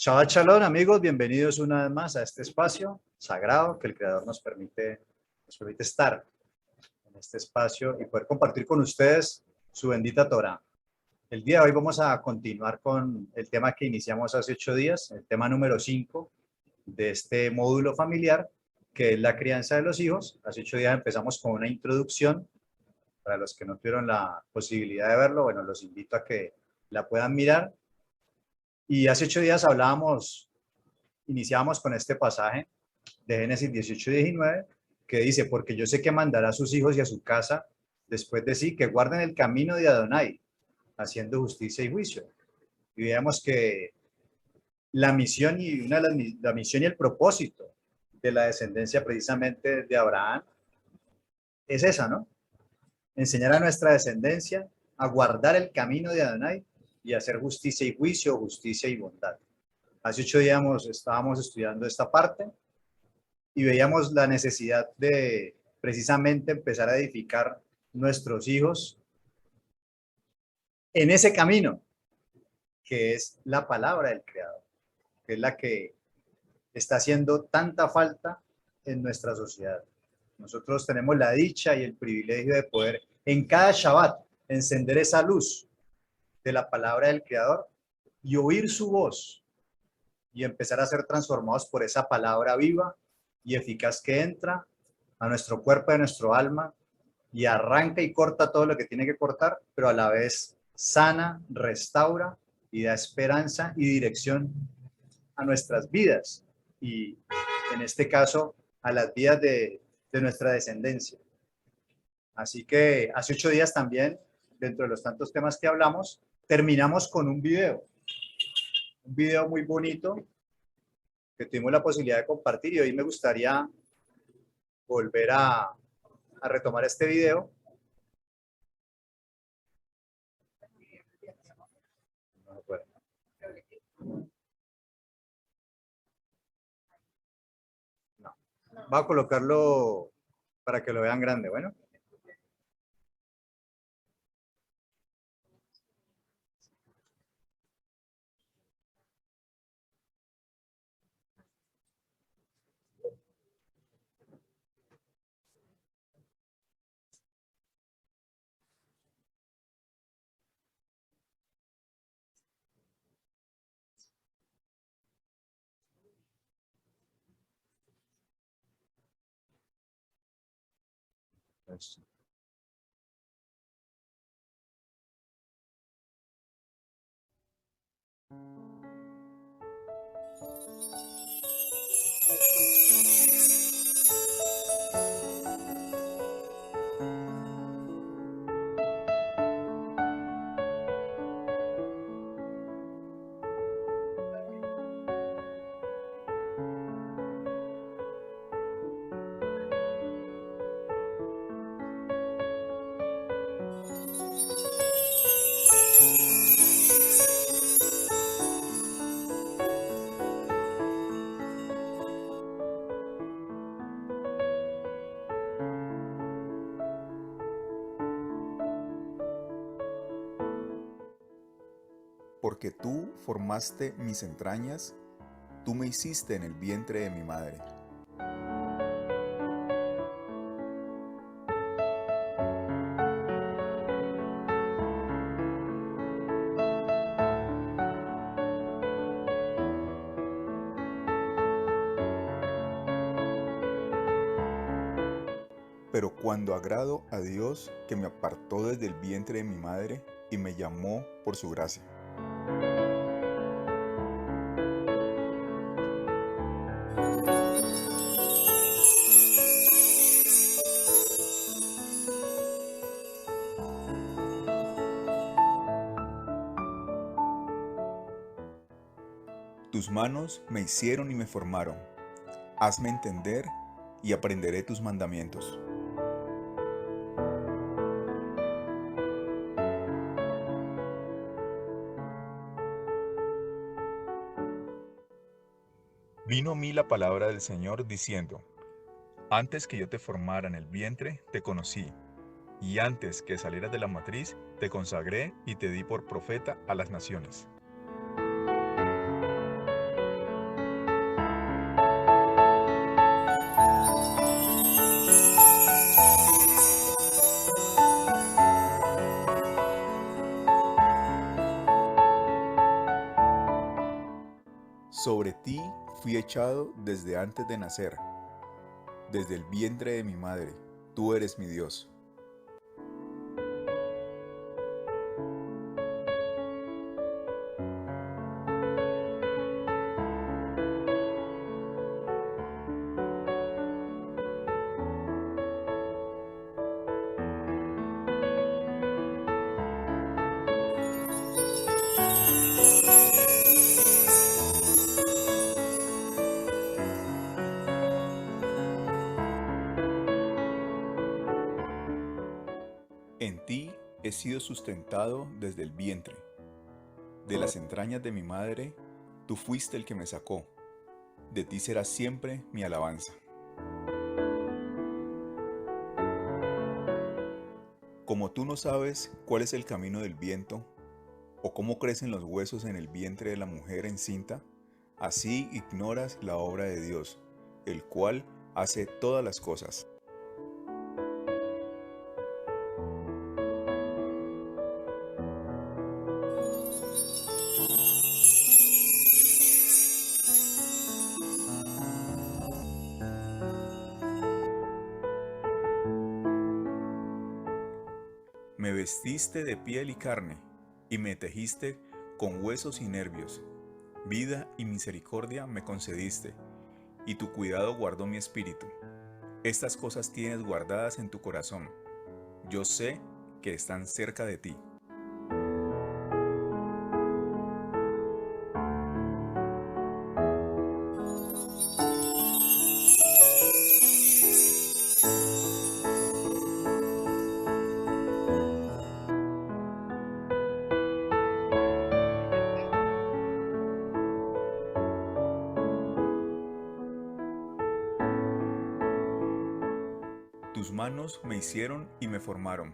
Shabbat Shalom, amigos, bienvenidos una vez más a este espacio sagrado que el Creador nos permite estar en este espacio y poder compartir con ustedes su bendita Torah. El día de hoy vamos a continuar con el tema que iniciamos hace 8 días, el tema número 5 de este módulo familiar, que es la crianza de los hijos. Hace 8 días empezamos con una introducción. Para los que no tuvieron la posibilidad de verlo, bueno, los invito a que la puedan mirar. Y hace 8 días iniciábamos con este pasaje de Génesis 18-19, que dice: porque yo sé que mandará a sus hijos y a su casa después de sí, que guarden el camino de Adonai, haciendo justicia y juicio. Y veamos que la misión y la misión y el propósito de la descendencia precisamente de Abraham es esa, ¿no? Enseñar a nuestra descendencia a guardar el camino de Adonai y hacer justicia y juicio, justicia y bondad. Hace 8 días estábamos estudiando esta parte y veíamos la necesidad de precisamente empezar a edificar nuestros hijos en ese camino, que es la palabra del Creador, que es la que está haciendo tanta falta en nuestra sociedad. Nosotros tenemos la dicha y el privilegio de poder en cada Shabbat encender esa luz de la palabra del Creador y oír su voz y empezar a ser transformados por esa palabra viva y eficaz que entra a nuestro cuerpo y a nuestro alma y arranca y corta todo lo que tiene que cortar, pero a la vez sana, restaura y da esperanza y dirección a nuestras vidas y en este caso a las vidas de nuestra descendencia. Así que hace 8 días también, dentro de los tantos temas que hablamos, terminamos con un video muy bonito que tuvimos la posibilidad de compartir, y hoy me gustaría volver a retomar este video. No. Va a colocarlo para que lo vean grande, bueno. Esto. Porque tú formaste mis entrañas, tú me hiciste en el vientre de mi madre. Pero cuando agrado a Dios, que me apartó desde el vientre de mi madre y me llamó por su gracia. Tus manos me hicieron y me formaron. Hazme entender y aprenderé tus mandamientos. Vino a mí la palabra del Señor diciendo: antes que yo te formara en el vientre, te conocí, y antes que salieras de la matriz, te consagré y te di por profeta a las naciones. Sobre ti fui echado desde antes de nacer, desde el vientre de mi madre, tú eres mi Dios. En ti he sido sustentado desde el vientre. De las entrañas de mi madre, tú fuiste el que me sacó. De ti será siempre mi alabanza. Como tú no sabes cuál es el camino del viento, o cómo crecen los huesos en el vientre de la mujer encinta, así ignoras la obra de Dios, el cual hace todas las cosas. Me vestiste de piel y carne, y me tejiste con huesos y nervios. Vida y misericordia me concediste, y tu cuidado guardó mi espíritu. Estas cosas tienes guardadas en tu corazón. Yo sé que están cerca de ti. Tus manos me hicieron y me formaron.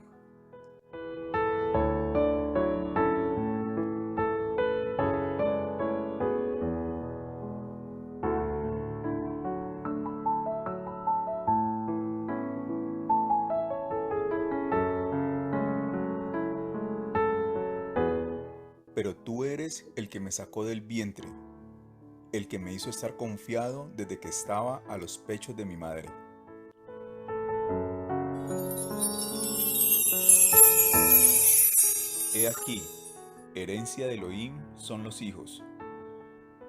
Pero tú eres el que me sacó del vientre, el que me hizo estar confiado desde que estaba a los pechos de mi madre. He aquí, herencia de Elohim son los hijos,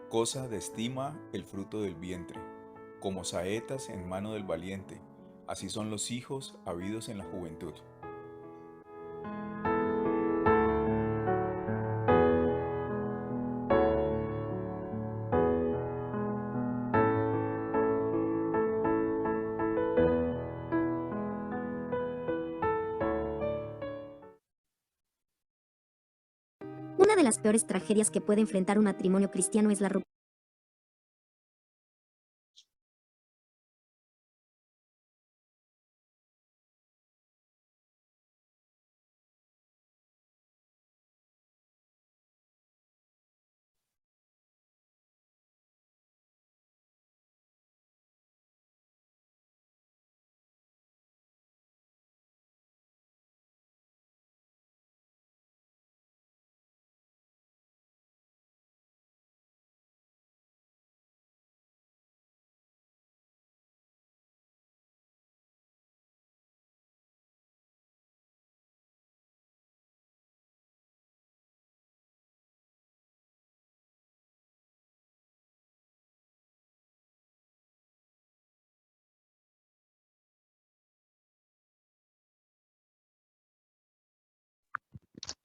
cosa de estima el fruto del vientre, como saetas en mano del valiente, así son los hijos habidos en la juventud. Una de las peores tragedias que puede enfrentar un matrimonio cristiano es la ruptura.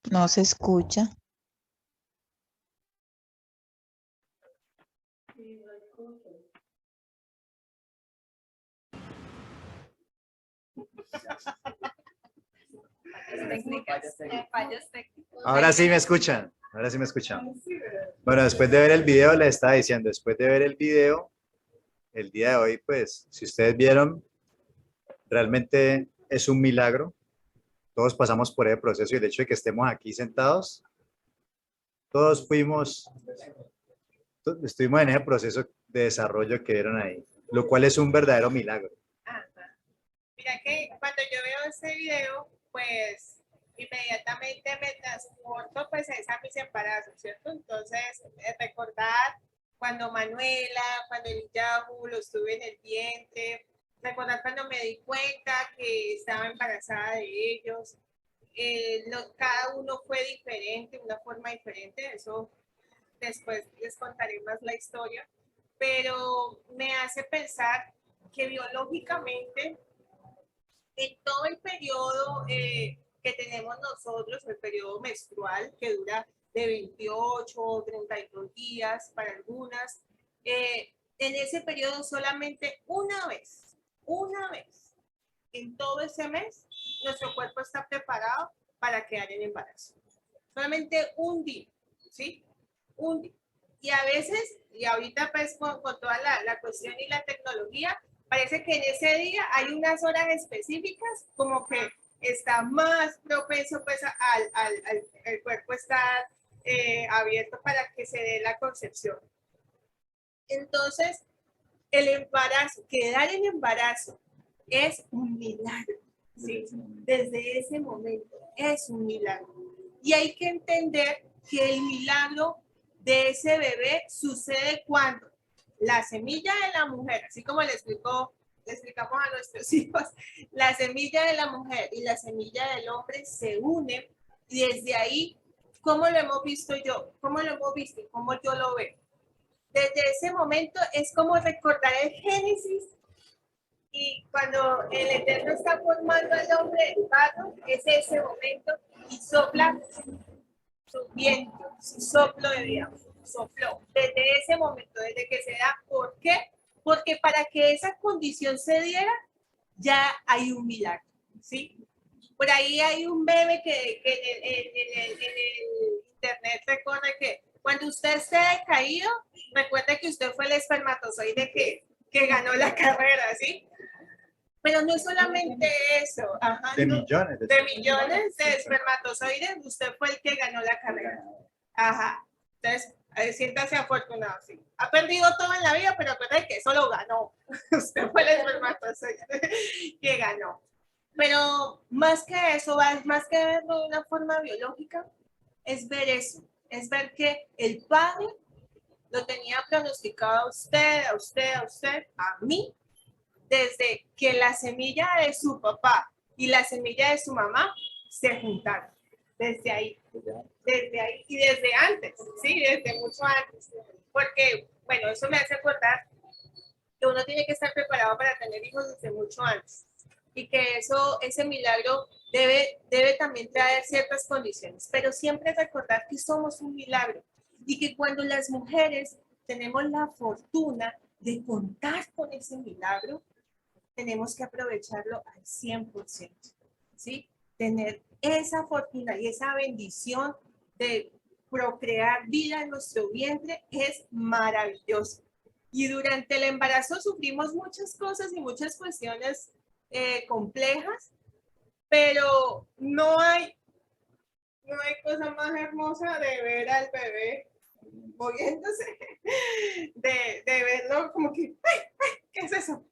No se escucha. Ahora sí me escuchan, ahora sí me escuchan. Bueno, después de ver el video, les estaba diciendo, después de ver el video, el día de hoy, pues, si ustedes vieron, realmente es un milagro. Todos pasamos por ese proceso y el hecho de que estemos aquí sentados, todos estuvimos en ese proceso de desarrollo que vieron ahí, lo cual es un verdadero milagro. Ajá. Mira que cuando yo veo este video, pues inmediatamente me transporto pues a mis embarazos, ¿cierto? Entonces, recordar cuando Manuela, cuando el Yahoo los tuve en el vientre, recordar cuando me di cuenta que estaba embarazada de ellos. Cada uno fue diferente, una forma diferente, eso después les contaré más la historia, pero me hace pensar que biológicamente en todo el periodo que tenemos nosotros, el periodo menstrual, que dura de 28 o 32 días para algunas, en ese periodo solamente una vez, en todo ese mes, nuestro cuerpo está preparado para quedar en embarazo. Solamente un día, ¿sí? Un día. Y a veces, y ahorita pues con toda la cuestión y la tecnología, parece que en ese día hay unas horas específicas como que está más propenso pues al cuerpo estar abierto para que se dé la concepción. Entonces, el embarazo, quedar en embarazo es un milagro, ¿sí? Desde ese momento es un milagro. Y hay que entender que el milagro de ese bebé sucede cuando la semilla de la mujer, así como le explicamos a nuestros hijos, la semilla de la mujer y la semilla del hombre se unen y desde ahí, ¿cómo lo hemos visto yo? ¿Cómo lo hemos visto? ¿Cómo yo lo veo? Desde ese momento es como recordar el Génesis y cuando el Eterno está formando al hombre del barro, es ese momento y sopla su viento, su soplo de vida, sopló. Desde ese momento, desde que se da, ¿por qué? Porque para que esa condición se diera, ya hay un milagro, ¿sí? Por ahí hay un bebé que en el internet recuerda que cuando usted esté caído, recuerde que usted fue el espermatozoide que ganó la carrera, ¿sí? Pero no es solamente eso. Ajá, De no, millones. De millones de espermatozoides, usted fue el que ganó la carrera. Ajá. Entonces, siéntase afortunado, sí. Ha perdido todo en la vida, pero acuérdate que eso lo ganó. Usted fue el espermatozoide que ganó. Pero más que eso, más que verlo de una forma biológica, es ver eso. Es ver que el padre lo tenía pronosticado a usted, a usted, a usted, a mí, desde que la semilla de su papá y la semilla de su mamá se juntaron. Desde ahí y desde antes, sí, desde mucho antes. Porque, bueno, eso me hace acordar que uno tiene que estar preparado para tener hijos desde mucho antes. Y que ese milagro debe también traer ciertas condiciones. Pero siempre recordar que somos un milagro. Y que cuando las mujeres tenemos la fortuna de contar con ese milagro, tenemos que aprovecharlo al 100%, ¿sí? Tener esa fortuna y esa bendición de procrear vida en nuestro vientre es maravilloso. Y durante el embarazo sufrimos muchas cosas y muchas cuestiones complejas, pero no hay cosa más hermosa de ver al bebé moviéndose, de verlo como que, ¡ay, ay! ¿Qué es eso?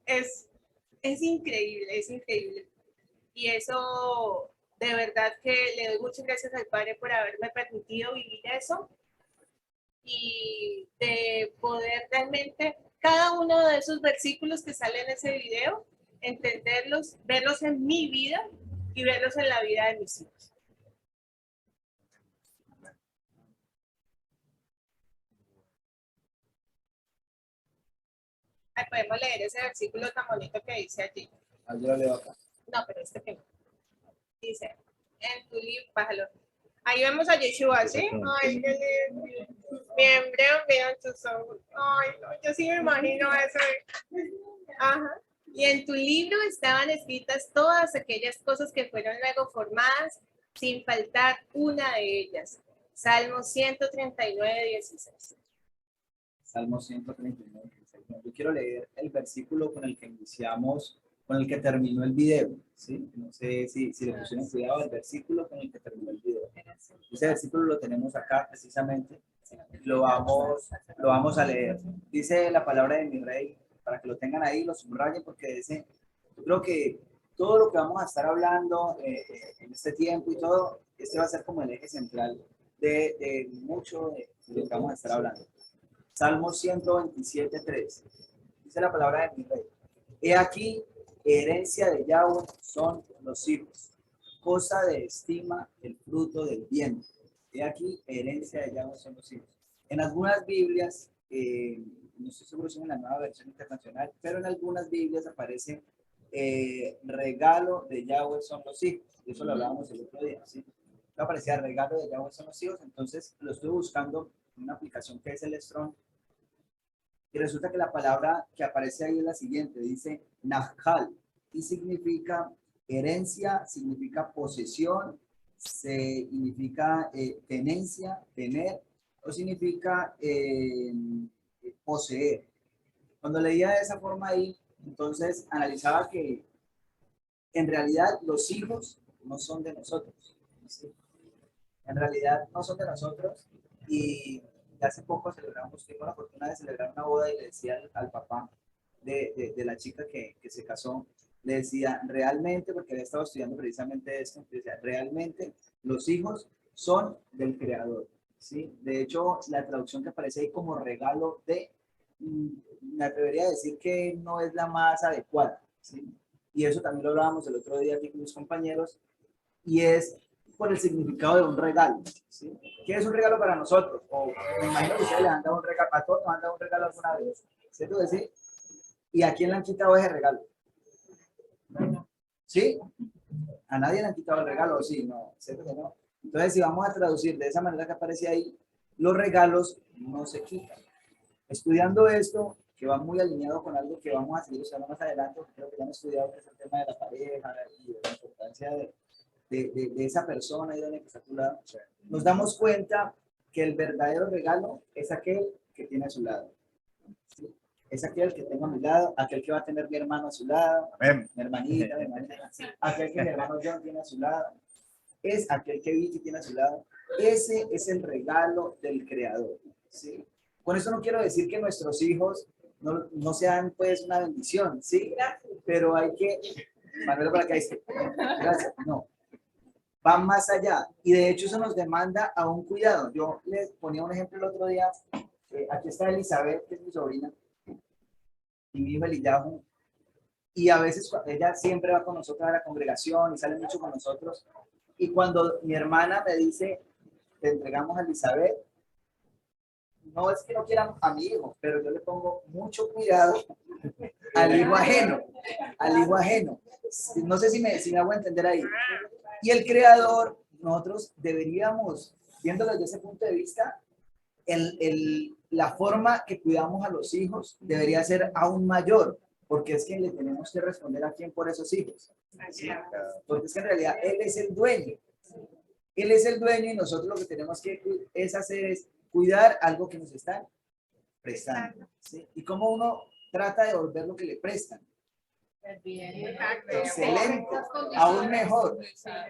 Es increíble, es increíble. Y eso, de verdad que le doy muchas gracias al Padre por haberme permitido vivir eso y de poder realmente cada uno de esos versículos que salen en ese video, entenderlos, verlos en mi vida y verlos en la vida de mis hijos. Ay, podemos leer ese versículo tan bonito que dice allí. Yo lo leo acá. No, pero este que no. Dice, en tu libro, bájalo. Ahí vemos a Yeshua, ¿sí? Ay, qué lindo. Mi embrión veo en tus ojos. Ay, no, yo sí me imagino eso. Ajá. Y en tu libro estaban escritas todas aquellas cosas que fueron luego formadas, sin faltar una de ellas. Salmo 139, 16. Salmo 139, 16. Yo quiero leer el versículo con el que iniciamos, con el que terminó el video, ¿sí? No sé si le pusieron cuidado el versículo con el que terminó el video. Ese versículo lo tenemos acá precisamente, lo vamos a leer. Dice la palabra de mi rey, para que lo tengan ahí, lo subrayen, porque dice, yo creo que todo lo que vamos a estar hablando en este tiempo y todo, este va a ser como el eje central de mucho de lo que vamos a estar hablando. Salmo 127:3. Dice la palabra de mi rey. He aquí, herencia de Yahweh son los hijos, cosa de estima el fruto del vientre. He aquí, herencia de Yahweh son los hijos. En algunas Biblias, no estoy seguro si en la nueva versión internacional, pero en algunas Biblias aparece regalo de Yahweh son los hijos. Y eso lo hablábamos el otro día, ¿sí? Aparecía regalo de Yahweh son los hijos, entonces lo estoy buscando en una aplicación que es el Strong. Y resulta que la palabra que aparece ahí es la siguiente, dice Nahal, y significa herencia, significa posesión, significa tenencia, tener, o significa poseer. Cuando leía de esa forma ahí, entonces analizaba que en realidad los hijos no son de nosotros, ¿sí? En realidad no son de nosotros, y hace poco celebramos, tuvimos la fortuna de celebrar una boda y le decía al papá de la chica que se casó, le decía realmente, porque había estado estudiando precisamente esto, decía, realmente los hijos son del Creador, ¿sí? De hecho, la traducción que aparece ahí como regalo de, me atrevería a decir que no es la más adecuada, ¿sí? Y eso también lo hablábamos el otro día aquí con mis compañeros, y es por el significado de un regalo, ¿sí? ¿Qué es un regalo para nosotros? O me imagino que ustedes le han dado un regalo, a todos nos han dado un regalo alguna vez, ¿cierto que sí? ¿Y a quién le han quitado ese regalo? ¿Sí? A nadie le han quitado el regalo, sí, no, ¿cierto que no? Entonces, si vamos a traducir de esa manera que aparece ahí, los regalos no se quitan. Estudiando esto, que va muy alineado con algo que vamos a seguir usando más adelante, creo que ya han estudiado, que es el tema de la pareja y de la importancia de esa persona y de la que está a tu lado, nos damos cuenta que el verdadero regalo es aquel que tiene a su lado. ¿Sí? Es aquel que tengo a mi lado, aquel que va a tener mi hermano a su lado, mi hermanita, aquel que mi hermano John tiene a su lado, es aquel que Vicky tiene a su lado. Ese es el regalo del Creador, ¿sí? Con eso no quiero decir que nuestros hijos no sean pues una bendición, ¿sí? Pero hay que, Manuel, para acá dice, gracias, no. Va más allá, y de hecho eso nos demanda a un cuidado. Yo les ponía un ejemplo el otro día, aquí está Elizabeth, que es mi sobrina, y mi hijo Eliyahu, y a veces ella siempre va con nosotros a la congregación y sale mucho con nosotros, y cuando mi hermana me dice, te entregamos a Elizabeth, no es que no quieran a mi hijo, pero yo le pongo mucho cuidado al hijo ajeno, No sé si me hago entender ahí. Y el Creador, nosotros deberíamos, viéndolo desde ese punto de vista, la forma que cuidamos a los hijos debería ser aún mayor, porque es que le tenemos que responder a quién por esos hijos. ¿Sí? Porque es que en realidad Él es el dueño. Él es el dueño y nosotros lo que tenemos que hacer es cuidar algo que nos están prestando. ¿Sí? Y cómo uno trata de devolver lo que le prestan. Excelente, aún mejor,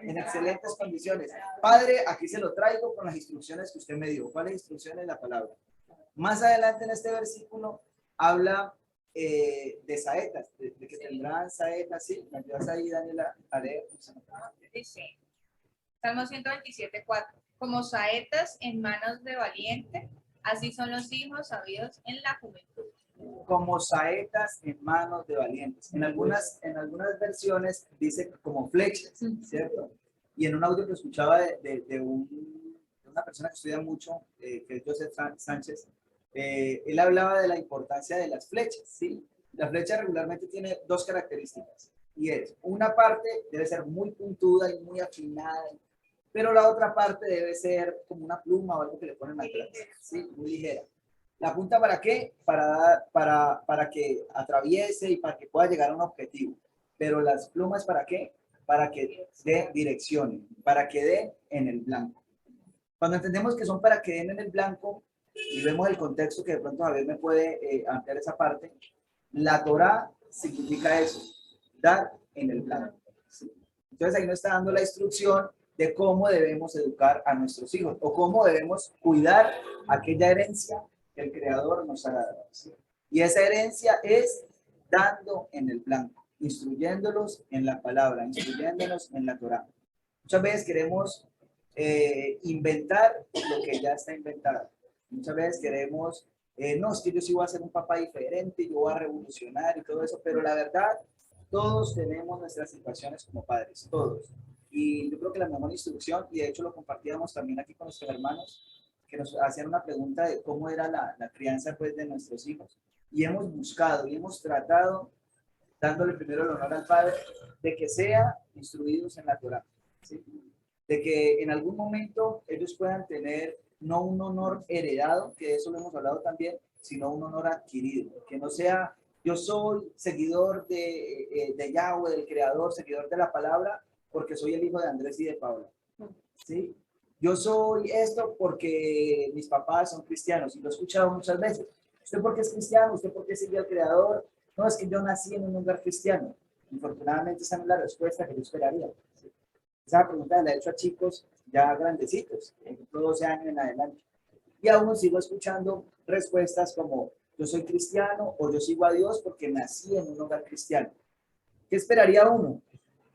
en excelentes condiciones. Padre, aquí se lo traigo con las instrucciones que usted me dio. ¿Cuáles instrucciones? La palabra. Más adelante en este versículo habla de saetas, de que tendrán saetas, ¿sí? ¿Me ayudas ahí, Daniela, a leer? Dice, Salmo 127:4. Como saetas en manos de valiente, así son los hijos sabidos en la juventud. Como saetas en manos de valientes. En algunas versiones dice como flechas, ¿cierto? Y en un audio que escuchaba de una persona que estudia mucho, que es Joseph Sánchez, él hablaba de la importancia de las flechas, ¿sí? La flecha regularmente tiene dos características, y es, una parte debe ser muy puntuda y muy afinada, pero la otra parte debe ser como una pluma o algo que le ponen atrás, ¿sí? Muy ligera. ¿La punta para qué? Para que atraviese y para que pueda llegar a un objetivo. Pero las plumas, ¿para qué? Para que dé dirección, para que dé en el blanco. Cuando entendemos que son para que den en el blanco, y vemos el contexto que de pronto a ver me puede ampliar esa parte, la Torá significa eso, dar en el blanco. ¿Sí? Entonces ahí nos está dando la instrucción de cómo debemos educar a nuestros hijos o cómo debemos cuidar aquella herencia que el Creador nos ha dado. ¿Sí? Y esa herencia es dando en el blanco, instruyéndolos en la palabra, instruyéndolos en la Torá. Muchas veces queremos inventar lo que ya está inventado. Muchas veces queremos no, es que yo sí voy a ser un papá diferente, yo voy a revolucionar y todo eso, pero la verdad, todos tenemos nuestras situaciones como padres, todos. Y yo creo que la mejor instrucción, y de hecho lo compartíamos también aquí con nuestros hermanos, que nos hacían una pregunta de cómo era la crianza pues, de nuestros hijos. Y hemos buscado y hemos tratado, dándole primero el honor al Padre, de que sean instruidos en la Torá, ¿sí? De que en algún momento ellos puedan tener no un honor heredado, que de eso lo hemos hablado también, sino un honor adquirido, que no sea yo soy seguidor de Yahweh, del Creador, seguidor de la palabra, porque soy el hijo de Andrés y de Paula, ¿sí? Yo soy esto porque mis papás son cristianos, y lo he escuchado muchas veces. ¿Usted por qué es cristiano? ¿Usted por qué sigue al Creador? No, es que yo nací en un lugar cristiano. Infortunadamente esa no es la respuesta que yo esperaría. ¿Sí? Esa pregunta la he hecho a chicos ya grandecitos, de 12 años en adelante. Y aún sigo escuchando respuestas como yo soy cristiano o yo sigo a Dios porque nací en un hogar cristiano. ¿Qué esperaría uno?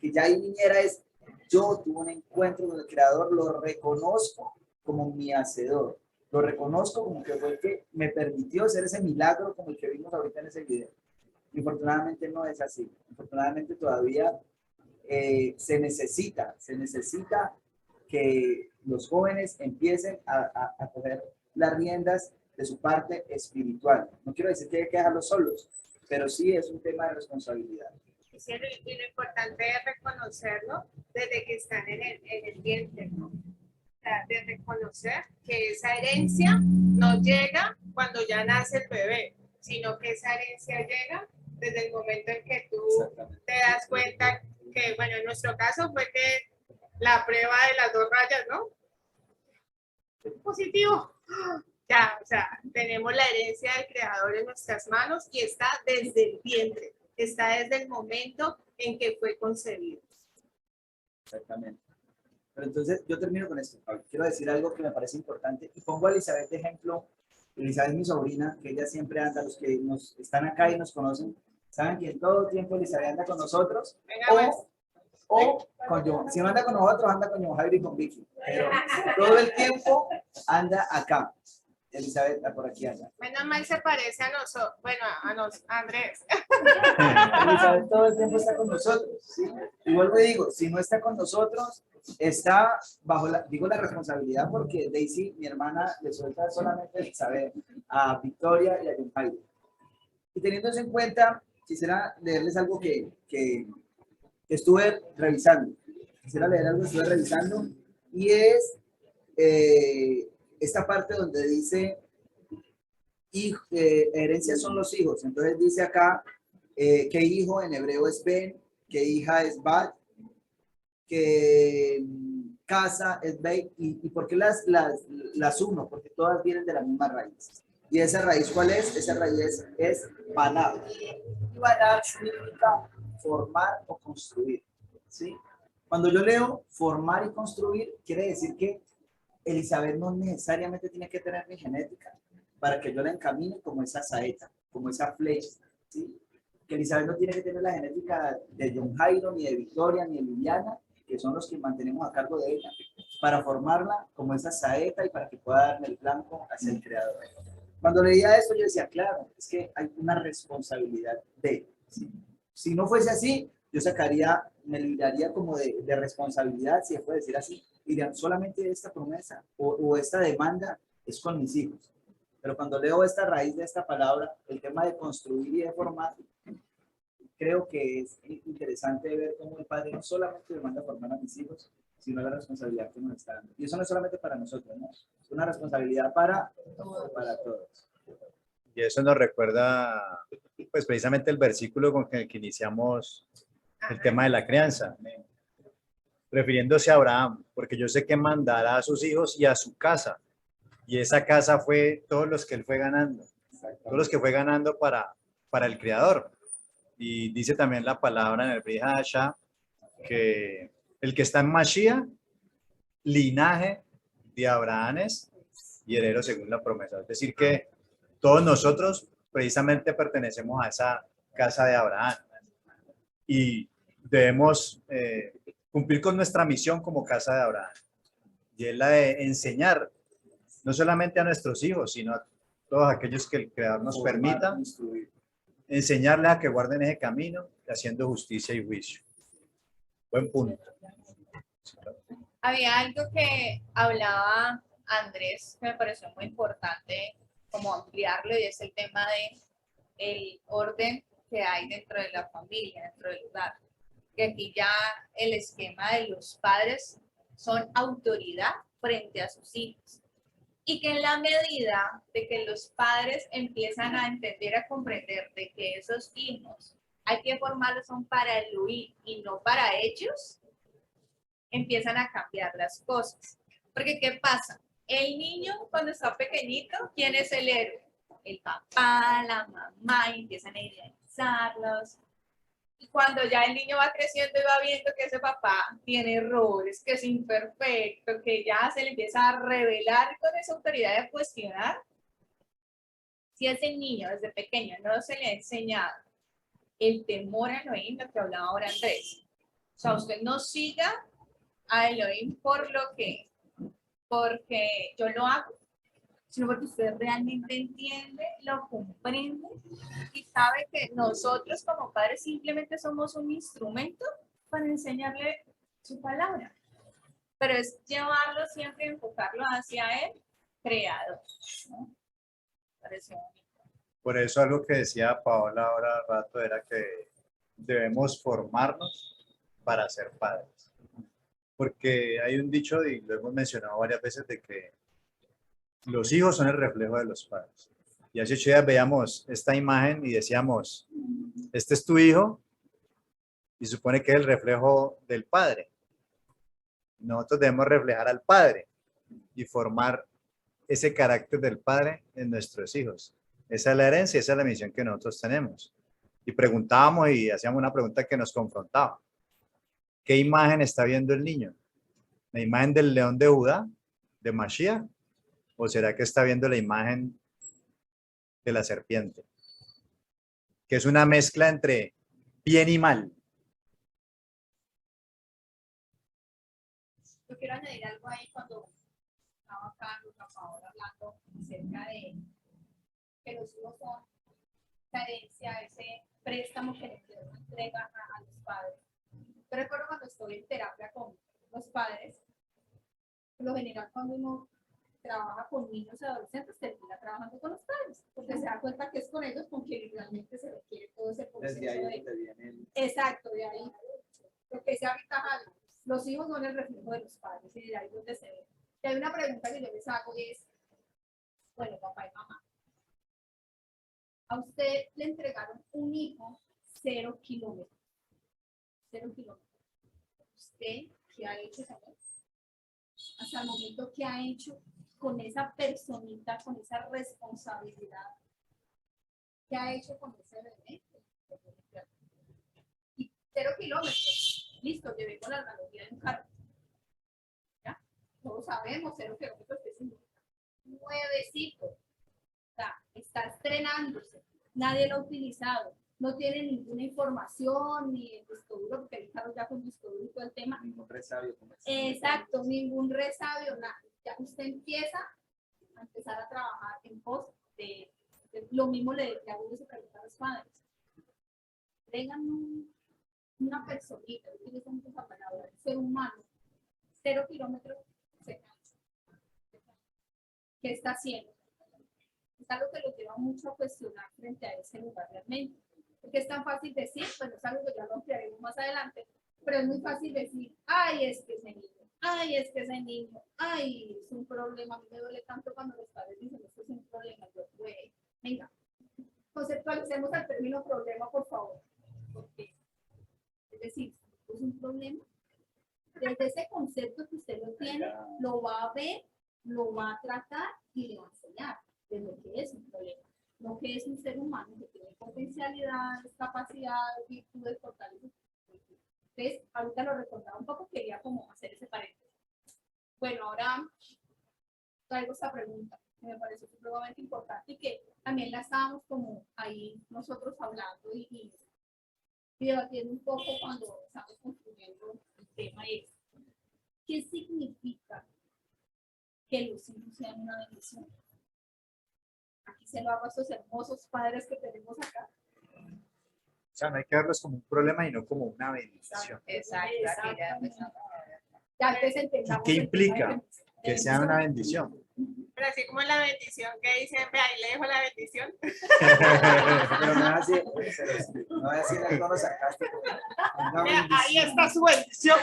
Que ya ahí viniera es, yo tuve un encuentro con el Creador, lo reconozco como mi hacedor, lo reconozco como que fue el que me permitió hacer ese milagro como el que vimos ahorita en ese video. Infortunadamente no es así. Infortunadamente todavía se necesita que los jóvenes empiecen a coger las riendas de su parte espiritual. No quiero decir que hay que dejarlos solos, pero sí es un tema de responsabilidad. Y lo importante es reconocerlo desde que están en el vientre, ¿no? O sea, de reconocer que esa herencia no llega cuando ya nace el bebé, sino que esa herencia llega desde el momento en que tú te das cuenta que, bueno, en nuestro caso fue que la prueba de las 2 rayas, ¿no? Positivo. Ya, o sea, tenemos la herencia del Creador en nuestras manos y está desde el vientre, está desde el momento en que fue concebido. Exactamente. Pero entonces, yo termino con esto. Quiero decir algo que me parece importante y pongo a Elizabeth de ejemplo. Elizabeth es mi sobrina, que ella siempre anda, los que nos están acá y nos conocen, saben que en todo tiempo Elizabeth anda con nosotros. Venga, O con John. Si no anda con nosotros, anda con John Javier y con Vicky. Pero todo el tiempo anda acá. Elizabeth está por aquí anda. menos mal se parece a nosotros, bueno, a Andrés. Elizabeth todo el tiempo está con nosotros. ¿Sí? Y vuelvo y digo, si no está con nosotros, está bajo la responsabilidad porque Daisy, mi hermana, le suelta solamente a Elizabeth, a Victoria y a John Javier. Y teniendo eso en cuenta, quisiera leerles algo que estuve revisando. Quisiera leer algo que estuve revisando y es esta parte donde dice herencia son los hijos. Entonces dice acá que hijo en hebreo es Ben, que hija es Bat, que casa es Beit. ¿Y por qué las uno? Porque todas vienen de la misma raíz. ¿Y esa raíz cuál es? Esa raíz es Banab. Y Banab significa formar o construir. ¿Sí? Cuando yo leo formar y construir, quiere decir que Elizabeth no necesariamente tiene que tener mi genética para que yo la encamine como esa saeta, como esa flecha, ¿sí? Que Elizabeth no tiene que tener la genética de John Jairo, ni de Victoria, ni de Liliana, que son los que mantenemos a cargo de ella, para formarla como esa saeta y para que pueda darme el blanco hacia el Creador. Cuando leía esto yo decía, claro, es que hay una responsabilidad de, ¿sí? Si no fuese así, yo me libraría como de responsabilidad, si se puede decir así, y solamente esta promesa o esta demanda es con mis hijos. Pero cuando leo esta raíz de esta palabra, el tema de construir y de formar, creo que es interesante ver cómo el Padre no solamente demanda formar a mis hijos, sino la responsabilidad que nos está dando. Y eso no es solamente para nosotros, ¿no? Es una responsabilidad para todos. Y eso nos recuerda, pues precisamente el versículo con el que iniciamos el tema de la crianza, refiriéndose a Abraham, porque yo sé que mandará a sus hijos y a su casa. Y esa casa fue todos los que él fue ganando, todos los que fue ganando para el Creador. Y dice también la palabra en el Brit Hadashah que el que está en Mashiach, linaje de Abraham es y heredero según la promesa. Es decir que todos nosotros precisamente pertenecemos a esa casa de Abraham y debemos cumplir con nuestra misión como casa de Abraham. Y es la de enseñar no solamente a nuestros hijos, sino todos aquellos que el Creador nos Formar, permita, instruir. enseñarles a que guarden ese camino, haciendo justicia y juicio. Buen punto. Había algo que hablaba Andrés que me pareció muy importante como ampliarlo, y es el tema de el orden que hay dentro de la familia, dentro del hogar. Que aquí ya el esquema de los padres son autoridad frente a sus hijos. Y que en la medida de que los padres empiezan a entender, a comprender de que esos hijos hay que formarlos son para el huir y no para ellos, empiezan a cambiar las cosas. Porque ¿qué pasa? El niño cuando está pequeñito, ¿quién es el héroe? El papá, la mamá, y empiezan a idealizarlos. Y cuando ya el niño va creciendo y va viendo que ese papá tiene errores, que es imperfecto, que ya se le empieza a revelar con esa autoridad de cuestionar, si ese niño desde pequeño no se le ha enseñado el temor a Elohim, lo que hablaba ahora Andrés. O sea, usted no siga a Elohim porque yo lo hago, sino porque usted realmente entiende, lo comprende y sabe que nosotros como padres simplemente somos un instrumento para enseñarle su palabra. Pero es llevarlo siempre, enfocarlo hacia el creador, ¿no? Parece bonito. Por eso algo que decía Paola ahora rato era que debemos formarnos para ser padres. Porque hay un dicho, y lo hemos mencionado varias veces, de que los hijos son el reflejo de los padres. Y hace 8 días veíamos esta imagen y decíamos, este es tu hijo y supone que es el reflejo del padre. Nosotros debemos reflejar al padre y formar ese carácter del padre en nuestros hijos. Esa es la herencia, esa es la misión que nosotros tenemos. Y preguntábamos y hacíamos una pregunta que nos confrontaba. ¿Qué imagen está viendo el niño? ¿La imagen del león de Judá, de Mashiach? ¿O será que está viendo la imagen de la serpiente? Que es una mezcla entre bien y mal. Yo quiero añadir algo ahí cuando estaba acá ahora hablando acerca de que los hijos son esa herencia, ese préstamo que le entrega a los padres. Yo recuerdo cuando estoy en terapia con los padres, por lo general cuando uno trabaja con niños y adolescentes, termina trabajando con los padres, porque se da cuenta que es con ellos con quienes realmente se requiere todo ese proceso. Desde ahí donde vienen. Exacto, de ahí. Lo que se ahorita, los hijos son el reflejo de los padres y de ahí donde se ve. Y hay una pregunta que yo les hago es, bueno, papá y mamá, a usted le entregaron un hijo 0 kilómetros. 0 kilómetros. ¿Usted qué ha hecho con él? Hasta el momento, ¿qué ha hecho con esa personita, con esa responsabilidad? ¿Qué ha hecho con ese bebé? Y 0 kilómetros. Listo, llevemos la analogía de un carro. ¿Ya? Todos sabemos 0 kilómetros que es nuevecito. O sea, está estrenándose. Nadie lo ha utilizado. No tiene ninguna información, ni el disco duro, porque el carro ya con disco duro y todo el tema. Ningún resabio. Exacto, ningún resabio, nada. Ya usted empieza a trabajar en pos de lo mismo le hago ese pregunta a los padres. Tengan una personita, utilizan esa palabra, ser humano, 0 kilómetros, se cansa. ¿Qué está haciendo? Es algo que lo lleva mucho a cuestionar frente a ese lugar realmente. Porque es tan fácil decir, bueno, es algo que ya lo ampliaremos más adelante, pero es muy fácil decir, ay, es que ese niño, ay, es que ese niño, ay, es un problema, a mí me duele tanto cuando los padres dicen, esto es un problema, yo, güey, venga, conceptualicemos el término problema, por favor, porque, es decir, es un problema, desde ese concepto que usted lo tiene, lo va a ver, lo va a tratar y le va a enseñar de lo que es un problema. Lo que es un ser humano que tiene potencialidades, capacidades, virtudes, fortalezas. Entonces, ahorita lo recordaba un poco, quería como hacer ese paréntesis. Bueno, ahora traigo esta pregunta que me parece supremamente importante y que también la estábamos como ahí nosotros hablando y debatiendo un poco cuando estamos construyendo el tema es, ¿qué significa que los hijos sean una bendición? ¿A qué y se lo hago a estos hermosos padres que tenemos acá. O sea, no hay que verlos como un problema y no como una bendición. Exacto, aquí ya empezamos. Ya antes ¿Y entendamos qué el tema implica? de Que sea una bendición. Pero así como la bendición que dicen, ve ahí le dejo la bendición. Pero no es así, no es así en el tono sarcástico. Una Vea, ahí bendición. está su bendición.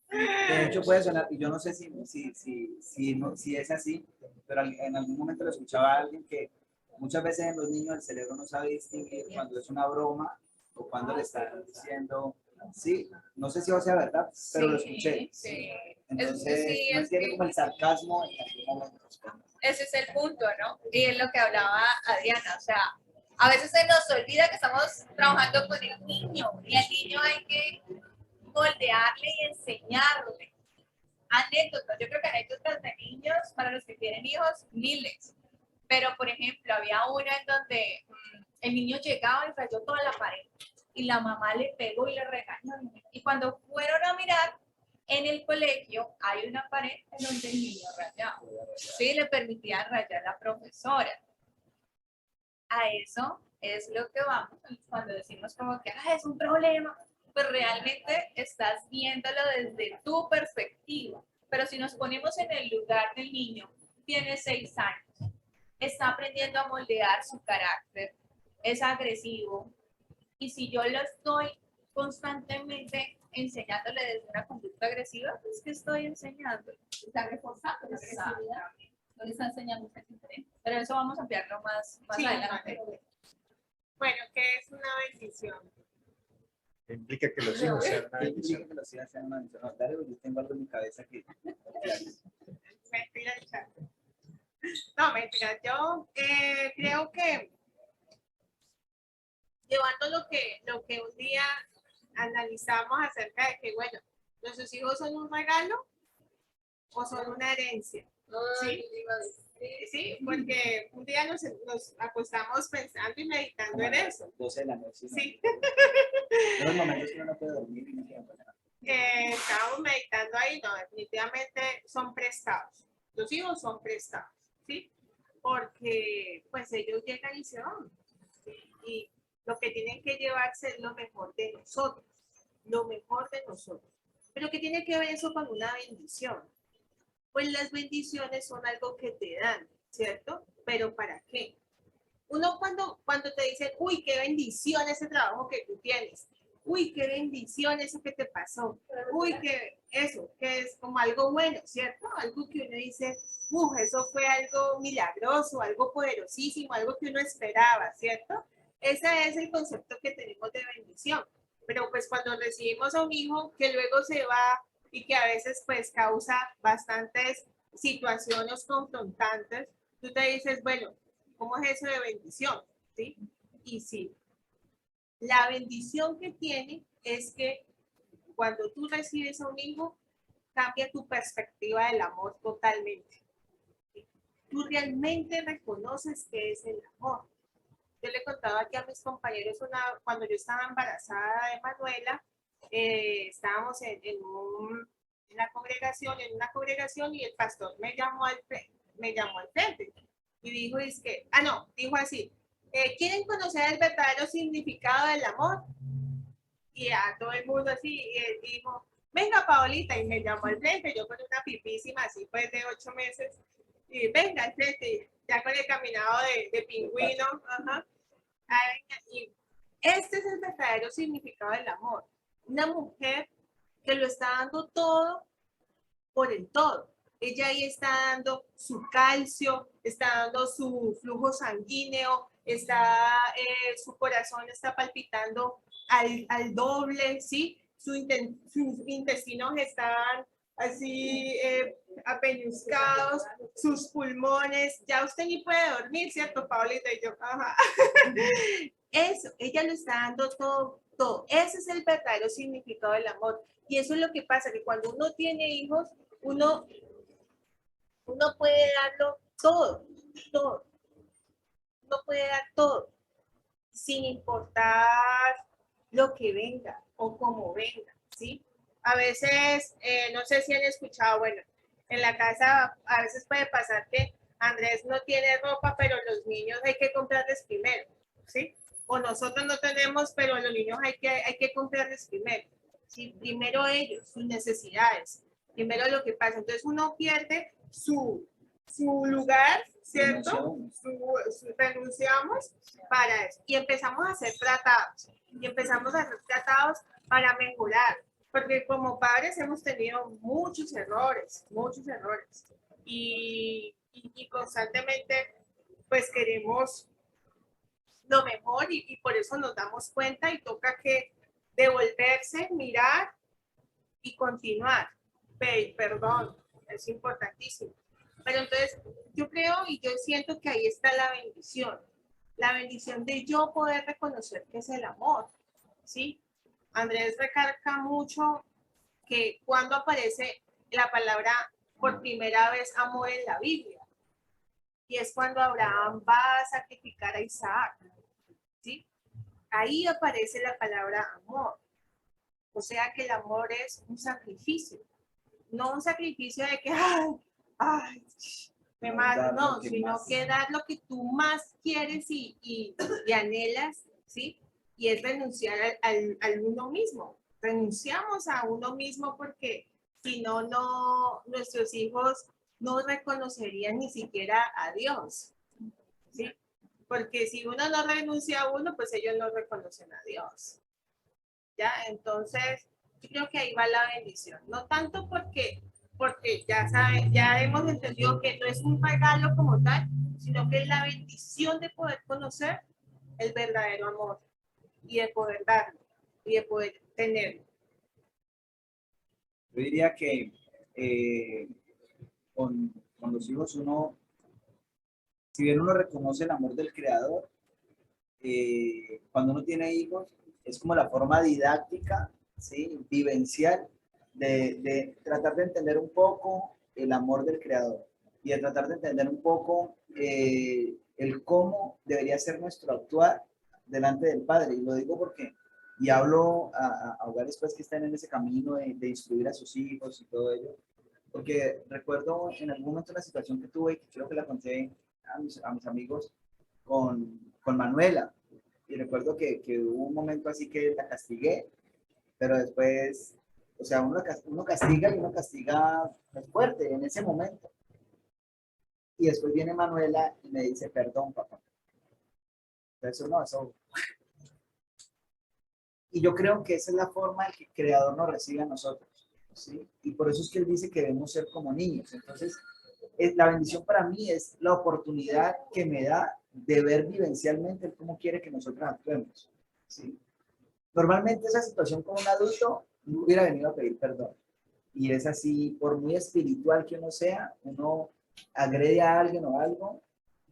De hecho puede sonar, y yo no sé si es así, pero en algún momento lo escuchaba a alguien que muchas veces en los niños el cerebro no sabe distinguir cuando es una broma o cuando le están diciendo, sí, no sé si va a ser verdad, pero lo escuché. Sí. Entonces, Sí, no es entiende que- como el sarcasmo en algún momento. Ese es el punto, ¿no? Y es lo que hablaba Adriana, o sea, a veces se nos olvida que estamos trabajando con el niño y al niño hay que moldearle y enseñarle. Anécdotas, yo creo que anécdotas de niños para los que tienen hijos, miles. Pero, por ejemplo, había una en donde el niño llegaba y rayó toda la pared y la mamá le pegó y le regañó. Y cuando fueron a mirar, en el colegio hay una pared en donde el niño rayaba. Sí, le permitían rayar a la profesora. A eso es lo que vamos cuando decimos como que es un problema, pues realmente estás viéndolo desde tu perspectiva. Pero si nos ponemos en el lugar del niño, tiene 6 años, está aprendiendo a moldear su carácter, es agresivo, y si yo lo estoy constantemente enseñándole desde una conducta agresiva, pues que estoy enseñando. Está reforzando la Exacto. agresividad. No le está enseñando que es diferente. Pero eso vamos a ampliarlo más Sí, adelante. Bueno, ¿qué es una bendición? Que implica que los hijos sean una ¿Qué bendición. implica que los hijos sean una bendición? No, dale, yo tengo algo en mi cabeza que... Mentira, chat. No, mentira. Yo creo que llevando lo que un día analizamos acerca de que, bueno, nuestros hijos son un regalo o son una herencia. ¿Sí? Sí, porque un día nos acostamos pensando y meditando en eso. 12 de la noche. ¿no? Sí. En los momentos que uno no puede dormir y no quiere pasar nada. Estábamos meditando ahí, no, definitivamente son prestados. Los hijos son prestados, ¿sí? Porque pues ellos llegan y se van. ¿Sí? Y lo que tienen que llevarse es lo mejor de nosotros, lo mejor de nosotros. Pero ¿qué tiene que ver eso con una bendición? Pues las bendiciones son algo que te dan, ¿cierto? Pero ¿para qué? Uno cuando te dicen, uy, qué bendición ese trabajo que tú tienes, uy, qué bendición eso que te pasó, uy, que eso, que es como algo bueno, ¿cierto? Algo que uno dice, eso fue algo milagroso, algo poderosísimo, algo que uno esperaba, ¿cierto? Ese es el concepto que tenemos de bendición. Pero pues cuando recibimos a un hijo que luego se va y que a veces pues causa bastantes situaciones confrontantes, tú te dices, bueno, ¿cómo es eso de bendición? ¿Sí? Y sí, la bendición que tiene es que cuando tú recibes a un hijo, cambia tu perspectiva del amor totalmente. ¿Sí? Tú realmente reconoces que es el amor. Yo le contaba aquí a mis compañeros cuando yo estaba embarazada de Manuela, estábamos en una congregación y el pastor me llamó al frente y dijo, dijo así, ¿quieren conocer el verdadero significado del amor? Y a todo el mundo así, y él dijo, venga Paolita, y me llamó al frente, yo con una pipísima así pues de 8 meses, y venga al frente, ya con el caminado de pingüino, ajá. Y este es el verdadero significado del amor. Una mujer que lo está dando todo por el todo. Ella ahí está dando su calcio, está dando su flujo sanguíneo, su corazón está palpitando al doble, ¿sí? Sus intestinos están así apeñuscados, sus pulmones, ya usted ni puede dormir, ¿cierto, Paulita? Y yo, ajá. Eso, ella lo está dando todo, todo. Ese es el verdadero significado del amor. Y eso es lo que pasa, que cuando uno tiene hijos, uno puede darlo todo, todo. Uno puede dar todo, sin importar lo que venga o cómo venga, ¿sí? A veces, no sé si han escuchado, bueno, en la casa a veces puede pasar que Andrés no tiene ropa, pero los niños hay que comprarles primero, ¿sí? O nosotros no tenemos, pero los niños hay que comprarles primero, ¿sí? Primero ellos, sus necesidades, primero lo que pasa. Entonces uno pierde su lugar, ¿cierto? Renunciamos para eso. Y empezamos a hacer tratados. Y empezamos a hacer tratados para mejorar. Porque como padres hemos tenido muchos errores. Y constantemente pues queremos lo mejor y por eso nos damos cuenta y toca que devolverse, mirar y continuar. Perdón, es importantísimo. Pero entonces yo creo y yo siento que ahí está la bendición de yo poder reconocer que es el amor, ¿sí? Andrés recarga mucho que cuando aparece la palabra por primera vez amor en la Biblia, y es cuando Abraham va a sacrificar a Isaac, ¿sí? Ahí aparece la palabra amor. O sea que el amor es un sacrificio, no un sacrificio de que, ay, me mato, no, sino que dar lo que tú más quieres y anhelas, ¿sí? Y es renunciar al uno mismo. Renunciamos a uno mismo porque si no, nuestros hijos no reconocerían ni siquiera a Dios, ¿sí? Porque si uno no renuncia a uno, pues ellos no reconocen a Dios. ¿Ya? Entonces, yo creo que ahí va la bendición. No tanto porque ya saben, ya hemos entendido que no es un regalo como tal, sino que es la bendición de poder conocer el verdadero amor y de poder darlo y de poder tenerlo. Yo diría que con los hijos uno, si bien uno reconoce el amor del Creador, cuando uno tiene hijos, es como la forma didáctica, ¿sí? Vivencial, de tratar de entender un poco el amor del Creador y de tratar de entender un poco el cómo debería ser nuestro actuar delante del Padre. Y lo digo porque, y hablo a hogares pues, que están en ese camino de instruir a sus hijos y todo ello, porque recuerdo en algún momento una situación que tuve, y que creo que la conté a mis amigos, con Manuela. Y recuerdo que hubo un momento así que la castigué, pero después, o sea, uno castiga y uno castiga muy fuerte en ese momento. Y después viene Manuela y me dice, perdón, papá. Eso no, eso. Y yo creo que esa es la forma en que el Creador nos recibe a nosotros, ¿sí? Y por eso es que Él dice que debemos ser como niños. Entonces, la bendición para mí es la oportunidad que me da de ver vivencialmente cómo quiere que nosotros actuemos, ¿sí? Normalmente esa situación con un adulto no hubiera venido a pedir perdón. Y es así, por muy espiritual que uno sea, uno agrede a alguien o algo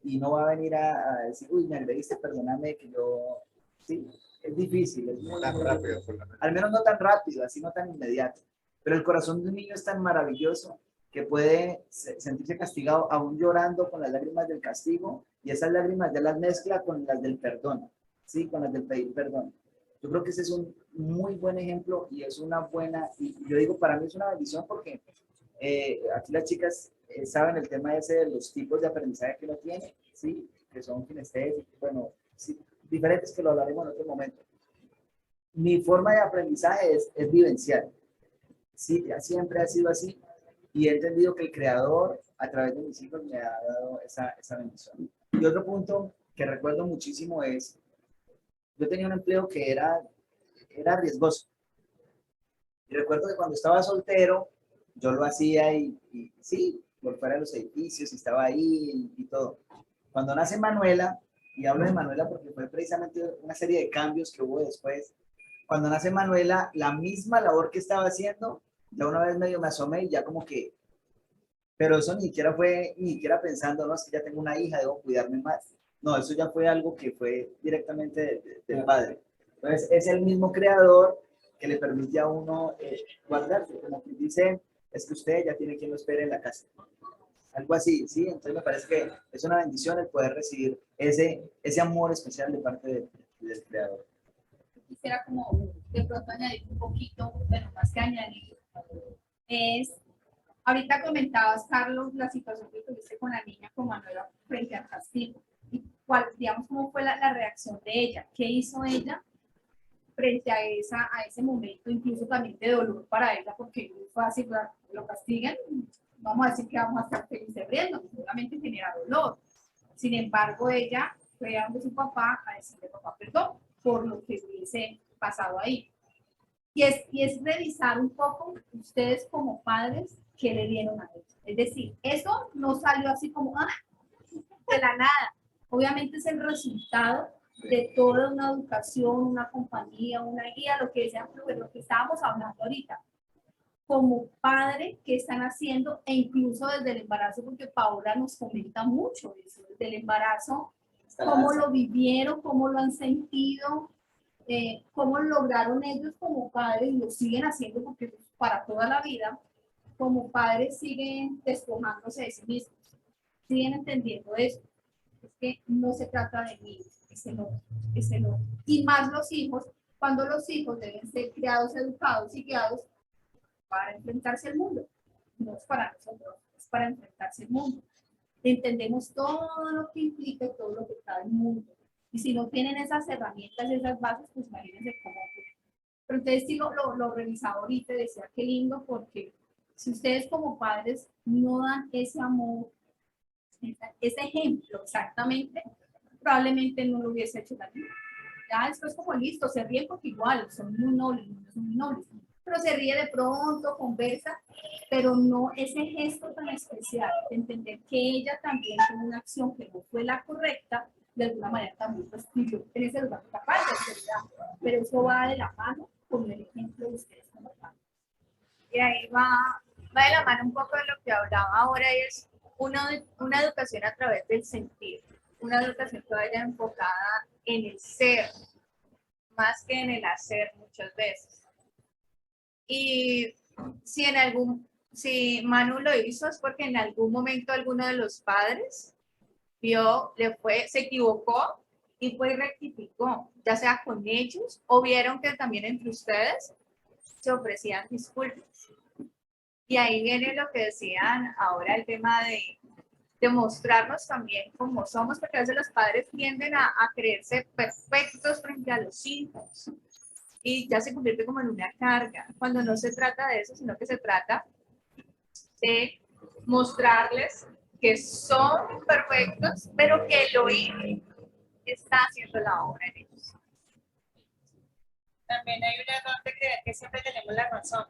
y no va a venir a decir, uy, me agrediste, perdóname, que yo... Sí, es difícil, es muy Tan rápido. al menos no tan rápido, así no tan inmediato. Pero el corazón de un niño es tan maravilloso que puede sentirse castigado aún llorando con las lágrimas del castigo, y esas lágrimas ya las mezcla con las del perdón, ¿sí? Con las del pedir perdón. Yo creo que ese es un muy buen ejemplo y es una buena, y yo digo, para mí es una bendición porque aquí las chicas saben el tema ese de los tipos de aprendizaje que uno tiene, ¿sí? Que son kinestésicos, bueno, sí, diferentes, que lo hablaremos en otro momento. Mi forma de aprendizaje es vivencial, sí, siempre ha sido así, y he entendido que el Creador a través de mis hijos me ha dado esa bendición. Y otro punto que recuerdo muchísimo es, yo tenía un empleo que era riesgoso. Y recuerdo que cuando estaba soltero, yo lo hacía y sí, por fuera de los edificios, y estaba ahí y todo. Cuando nace Manuela, y hablo de Manuela porque fue precisamente una serie de cambios que hubo después, cuando nace Manuela, la misma labor que estaba haciendo, ya una vez medio me asomé y ya como que, pero eso ni siquiera pensando, no, es que ya tengo una hija, debo cuidarme más. No, eso ya fue algo que fue directamente del Padre. Entonces, es el mismo Creador que le permite a uno guardarse, como que dice, es que usted ya tiene quien lo espere en la casa. Algo así, ¿sí? Entonces me parece que es una bendición el poder recibir ese amor especial de parte del Creador. Quisiera como de pronto añadir un poquito, bueno, más que añadir, es Ahorita comentabas, Carlos, la situación que tuviste con la niña con Manuela frente al castigo. ¿Y cuál, digamos, cómo fue la reacción de ella? ¿Qué hizo ella frente a ese momento, incluso también de dolor para ella? Porque es muy fácil, lo castiguen, vamos a decir que vamos a estar felices riendo, seguramente genera dolor. Sin embargo, ella fue a donde su papá a decirle, papá, perdón, por lo que hubiese pasado ahí. Y es revisar un poco ustedes como padres qué le dieron a ellos. Es decir, eso no salió así como de la nada. Obviamente es el resultado de toda una educación, una compañía, una guía, lo que sea, lo que estábamos hablando ahorita. Como padre, ¿qué están haciendo? E incluso desde el embarazo, porque Paola nos comenta mucho eso, desde el embarazo, cómo lo vivieron, cómo lo han sentido, cómo lograron ellos como padres, y lo siguen haciendo porque para toda la vida, como padres siguen despojándose de sí mismos, siguen entendiendo eso. Es que no se trata de mí, es el otro, es el otro. Y más los hijos, cuando los hijos deben ser criados, educados y guiados para enfrentarse al mundo. No es para nosotros, es para enfrentarse al mundo. Entendemos todo lo que implica y todo lo que está en el mundo. Y si no tienen esas herramientas, esas bases, pues imagínense cómo. Pero entonces sí lo revisaba ahorita y decía qué lindo, porque si ustedes como padres no dan ese amor, ese ejemplo exactamente, probablemente no lo hubiese hecho la niña. Ya después como listo, se ríen porque igual son muy nobles, son muy nobles. Pero se ríe de pronto, conversa, pero no ese gesto tan especial de entender que ella también tuvo una acción que no fue la correcta, de alguna manera también pues pidió en ese lugar capaz de autoridad, pero eso va de la mano con el ejemplo de ustedes como padres. Y ahí va de la mano un poco de lo que hablaba ahora, y es una educación a través del sentir, una educación que vaya enfocada en el ser, más que en el hacer muchas veces. Y si Manu lo hizo es porque en algún momento alguno de los padres se equivocó y fue y rectificó, ya sea con ellos o vieron que también entre ustedes se ofrecían disculpas. Y ahí viene lo que decían ahora, el tema de mostrarnos también como somos, porque a veces los padres tienden a creerse perfectos frente a los hijos y ya se convierte como en una carga, cuando no se trata de eso, sino que se trata de mostrarles que son perfectos, pero que el oír está haciendo la obra en ellos. También hay un error de creer que siempre tenemos la razón,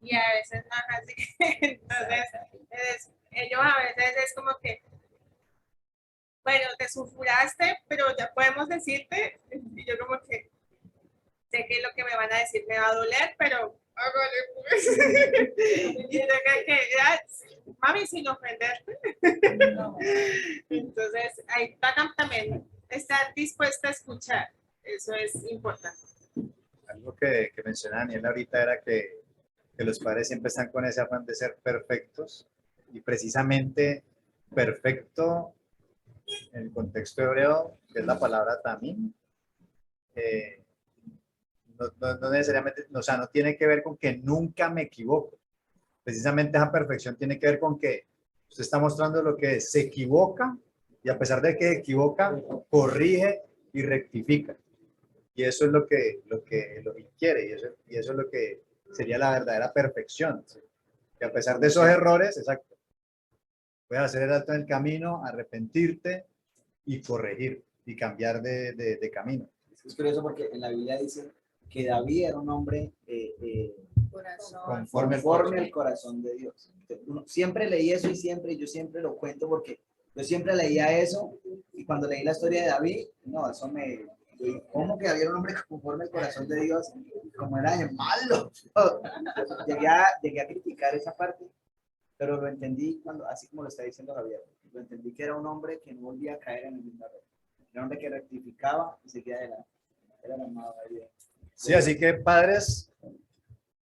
y a veces no es así. Entonces, ellos a veces es como que, bueno, te sulfuraste, pero ya podemos decirte, y yo como que sé que lo que me van a decir me va a doler, pero hágale pues. Y tengo que, mami, sin ofenderte. Entonces, ahí también estar dispuesta a escuchar, eso es importante. Algo que mencionaba Daniel ahorita era que los padres siempre están con ese afán de ser perfectos, y precisamente perfecto en el contexto hebreo, que es la palabra tamim, no necesariamente, o sea, no tiene que ver con que nunca me equivoco. Precisamente esa perfección tiene que ver con que usted está mostrando lo que se equivoca, y a pesar de que equivoca, corrige y rectifica. Y eso es lo que quiere, y eso es lo que sería la verdadera perfección. ¿Sí? Que a pesar de esos errores, exacto, puedes hacer el alto en el camino, arrepentirte y corregir y cambiar de camino. Es curioso porque en la Biblia dice que David era un hombre conforme al corazón de Dios. Siempre leí eso y yo siempre lo cuento porque yo siempre leía eso, y cuando leí la historia de David, no, eso me... ¿Cómo que había un hombre conforme al corazón de Dios? Como era de malo. Llegué a criticar esa parte, pero lo entendí cuando, así como lo está diciendo Javier, lo entendí que era un hombre que no volvía a caer en el mismo error. Era un hombre que rectificaba y seguía adelante. Era el amado de Dios. Sí, así que padres,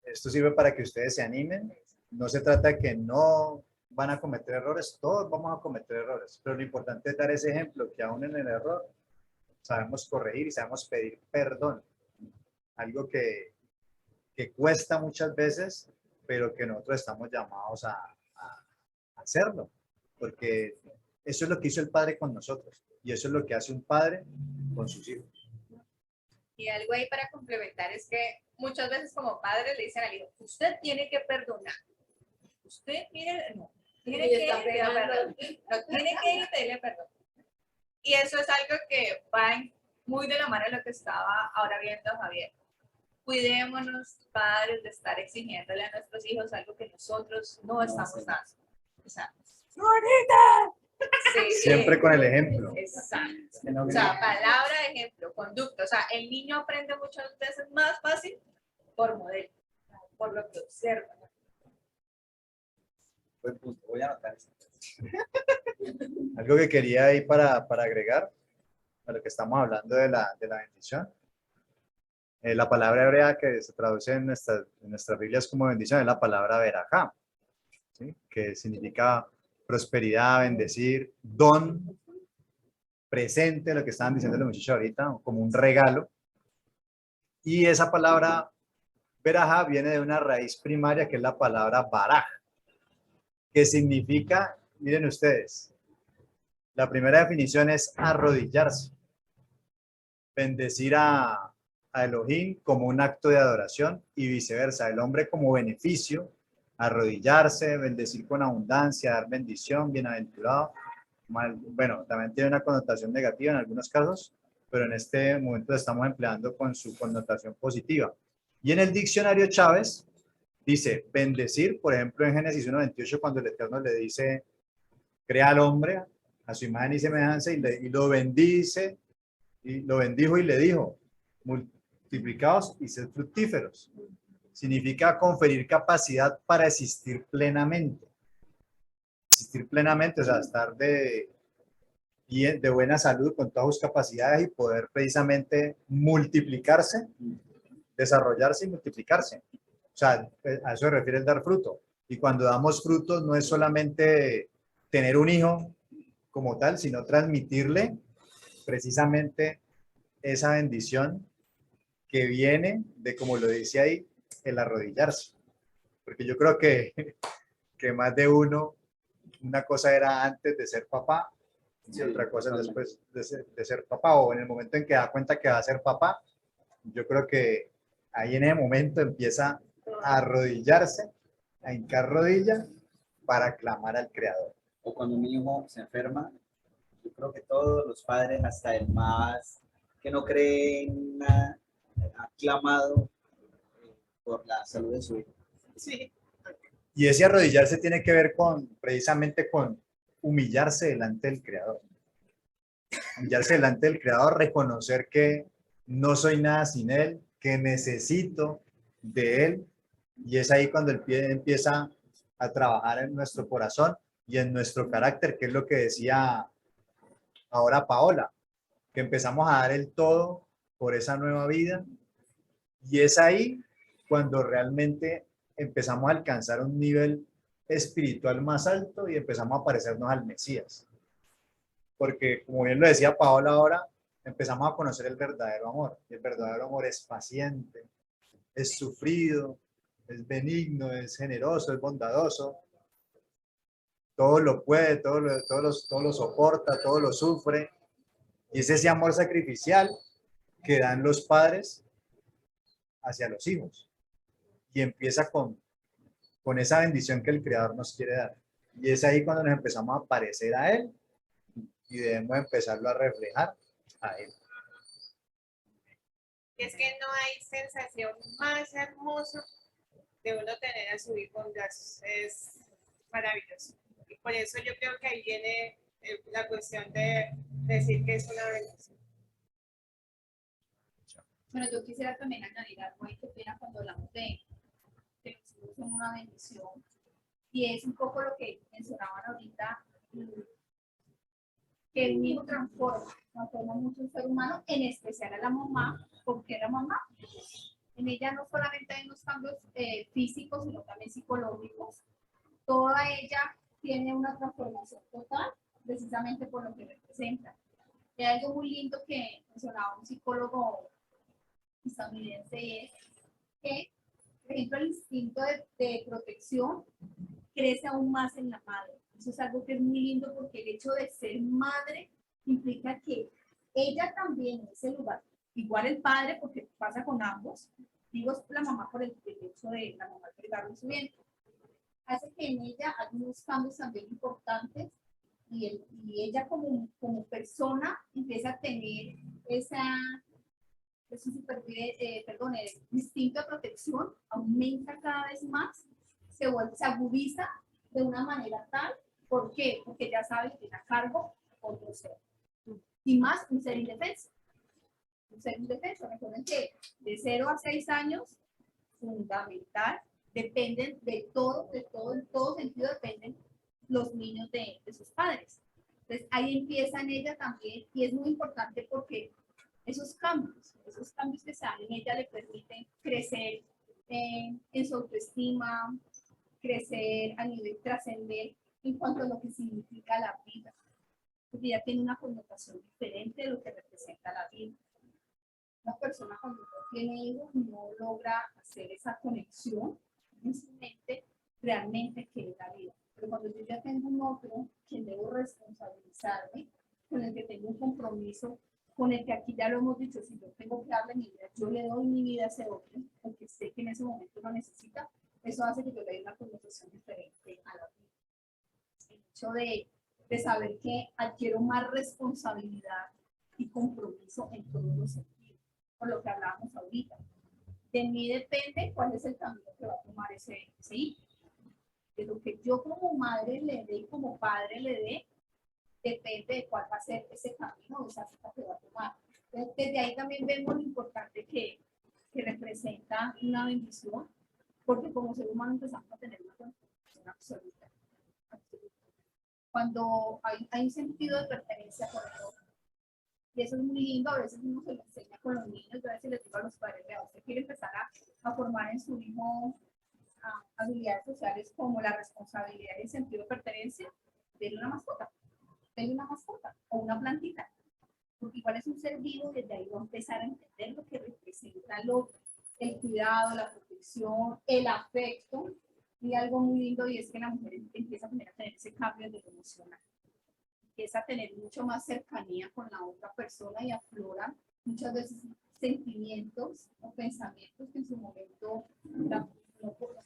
esto sirve para que ustedes se animen. No se trata de que no van a cometer errores, todos vamos a cometer errores, pero lo importante es dar ese ejemplo, que aún en el error sabemos corregir y sabemos pedir perdón. Algo que cuesta muchas veces, pero que nosotros estamos llamados a hacerlo, porque eso es lo que hizo el Padre con nosotros y eso es lo que hace un padre con sus hijos. Y algo ahí para complementar es que muchas veces como padres le dicen al hijo, usted tiene que perdonar. Usted, mire, no, tiene que ir y pedir perdón. No, tiene que ir y pedirle perdón. Y eso es algo que va muy de la mano de lo que estaba ahora viendo Javier. Cuidémonos, padres, de estar exigiéndole a nuestros hijos algo que nosotros no estamos dando. O sea, sí, Siempre con el ejemplo. exacto. O sea, palabra de ejemplo, conducta. O sea, el niño aprende muchas veces más fácil por modelo, por lo que observa. Buen punto, voy a anotar eso. Algo que quería ahí para agregar a lo que estamos hablando de la bendición. La palabra hebrea que se traduce en nuestras Biblias como bendición es la palabra verajá, ¿sí? Que significa prosperidad, bendecir, don, presente, lo que estaban diciendo los muchachos ahorita, como un regalo. Y esa palabra verajá viene de una raíz primaria que es la palabra baraj, que significa, miren ustedes, la primera definición es arrodillarse, bendecir a Elohim como un acto de adoración y viceversa, el hombre como beneficio, arrodillarse, bendecir con abundancia, dar bendición, bienaventurado. Bueno, también tiene una connotación negativa en algunos casos, pero en este momento estamos empleando con su connotación positiva. Y en el diccionario Chávez dice bendecir, por ejemplo en Génesis 1:28, cuando el Eterno le dice, crea al hombre a su imagen y semejanza y lo bendice, y lo bendijo y le dijo, multiplicaos y sed fructíferos. Significa conferir capacidad para existir plenamente. Existir plenamente, o sea, estar de buena salud con todas sus capacidades y poder precisamente multiplicarse, desarrollarse y multiplicarse. O sea, a eso se refiere el dar fruto. Y cuando damos frutos no es solamente tener un hijo como tal, sino transmitirle precisamente esa bendición que viene de, como lo dice ahí, el arrodillarse. Porque yo creo que más de uno, una cosa era antes de ser papá y otra cosa es después de ser papá, o en el momento en que da cuenta que va a ser papá. Yo creo que ahí en ese momento empieza a arrodillarse, a hincar rodilla para clamar al Creador. O cuando un hijo se enferma, yo creo que todos los padres, hasta el más que no cree en nada, ha clamado por la salud de su hijo. Sí. Y ese arrodillarse tiene que ver precisamente con humillarse delante del Creador. Humillarse delante del Creador, reconocer que no soy nada sin Él, que necesito de Él. Y es ahí cuando el pie empieza a trabajar en nuestro corazón y en nuestro carácter, que es lo que decía ahora Paola, que empezamos a dar el todo por esa nueva vida. Y es ahí cuando realmente empezamos a alcanzar un nivel espiritual más alto y empezamos a parecernos al Mesías. Porque, como bien lo decía Paola ahora, empezamos a conocer el verdadero amor. Y el verdadero amor es paciente, es sufrido, es benigno, es generoso, es bondadoso. Todo lo puede, todo lo soporta, todo lo sufre. Y es ese amor sacrificial que dan los padres hacia los hijos. Y empieza con esa bendición que el Creador nos quiere dar. Y es ahí cuando nos empezamos a parecer a Él y debemos empezarlo a reflejar a Él. Es que no hay sensación más hermosa de uno tener a su hijo en brazos. Es maravilloso. Y por eso yo creo que ahí viene la cuestión de decir que es una bendición. Bueno, yo quisiera también añadir algo ahí que pena cuando hablamos de que los hijos son una bendición. Y es un poco lo que mencionaban ahorita, que el hijo transforma mucho al ser humano, en especial a la mamá, porque la mamá, en ella no solamente hay unos cambios físicos, sino también psicológicos. Toda ella tiene una transformación total, precisamente por lo que representa. Y hay algo muy lindo que mencionaba un psicólogo estadounidense, es que Por ejemplo, el instinto de protección crece aún más en la madre. Eso es algo que es muy lindo porque el hecho de ser madre implica que ella también en ese lugar, igual el padre, porque pasa con ambos, digo es la mamá por el hecho de la mamá entregarle su vientre, hace que en ella hay unos cambios también importantes y ella como persona empieza a tener el instinto de protección aumenta cada vez más, se agudiza de una manera tal. ¿Por qué? Porque ya sabe que tiene a cargo otro ser. Y más un ser indefenso. Un ser indefenso. Recuerden que de 0 a 6 años, fundamental, dependen en todo sentido dependen los niños de sus padres. Entonces ahí empieza en ella también, y es muy importante porque esos cambios que se dan en ella le permiten crecer en su autoestima, crecer a nivel trascender en cuanto a lo que significa la vida, porque ya tiene una connotación diferente de lo que representa la vida. Una persona cuando no tiene hijos no logra hacer esa conexión en su mente realmente que es la vida. Pero cuando yo ya tengo un otro, quien debo responsabilizarme, con el que tengo un compromiso, con el que aquí ya lo hemos dicho, si yo tengo que darle mi vida, yo le doy mi vida a ese otro, porque sé que en ese momento lo necesita, eso hace que yo le dé una connotación diferente a la vida. El hecho de saber que adquiero más responsabilidad y compromiso en todos los sentidos, por lo que hablábamos ahorita. De mí depende cuál es el camino que va a tomar ese hijo. De lo que yo como madre le dé y como padre le dé, depende de cuál va a ser ese camino o esa ruta que va a tomar. Entonces, desde ahí también vemos lo importante que representa una bendición, porque como ser humano empezamos a tener una contribución absoluta. Cuando hay un sentido de pertenencia con el otro. Y eso es muy lindo, a veces uno se lo enseña con los niños, yo a veces les digo a los padres, vea, usted quiere empezar a formar en su hijo habilidades sociales como la responsabilidad y el sentido de pertenencia, denle una mascota o una plantita, porque igual es un ser vivo, desde ahí va a empezar a entender lo que representa el cuidado, la protección, el afecto, y algo muy lindo, y es que la mujer empieza a tener ese cambio de lo emocional, empieza a tener mucho más cercanía con la otra persona y afloran muchas veces sentimientos o pensamientos que en su momento no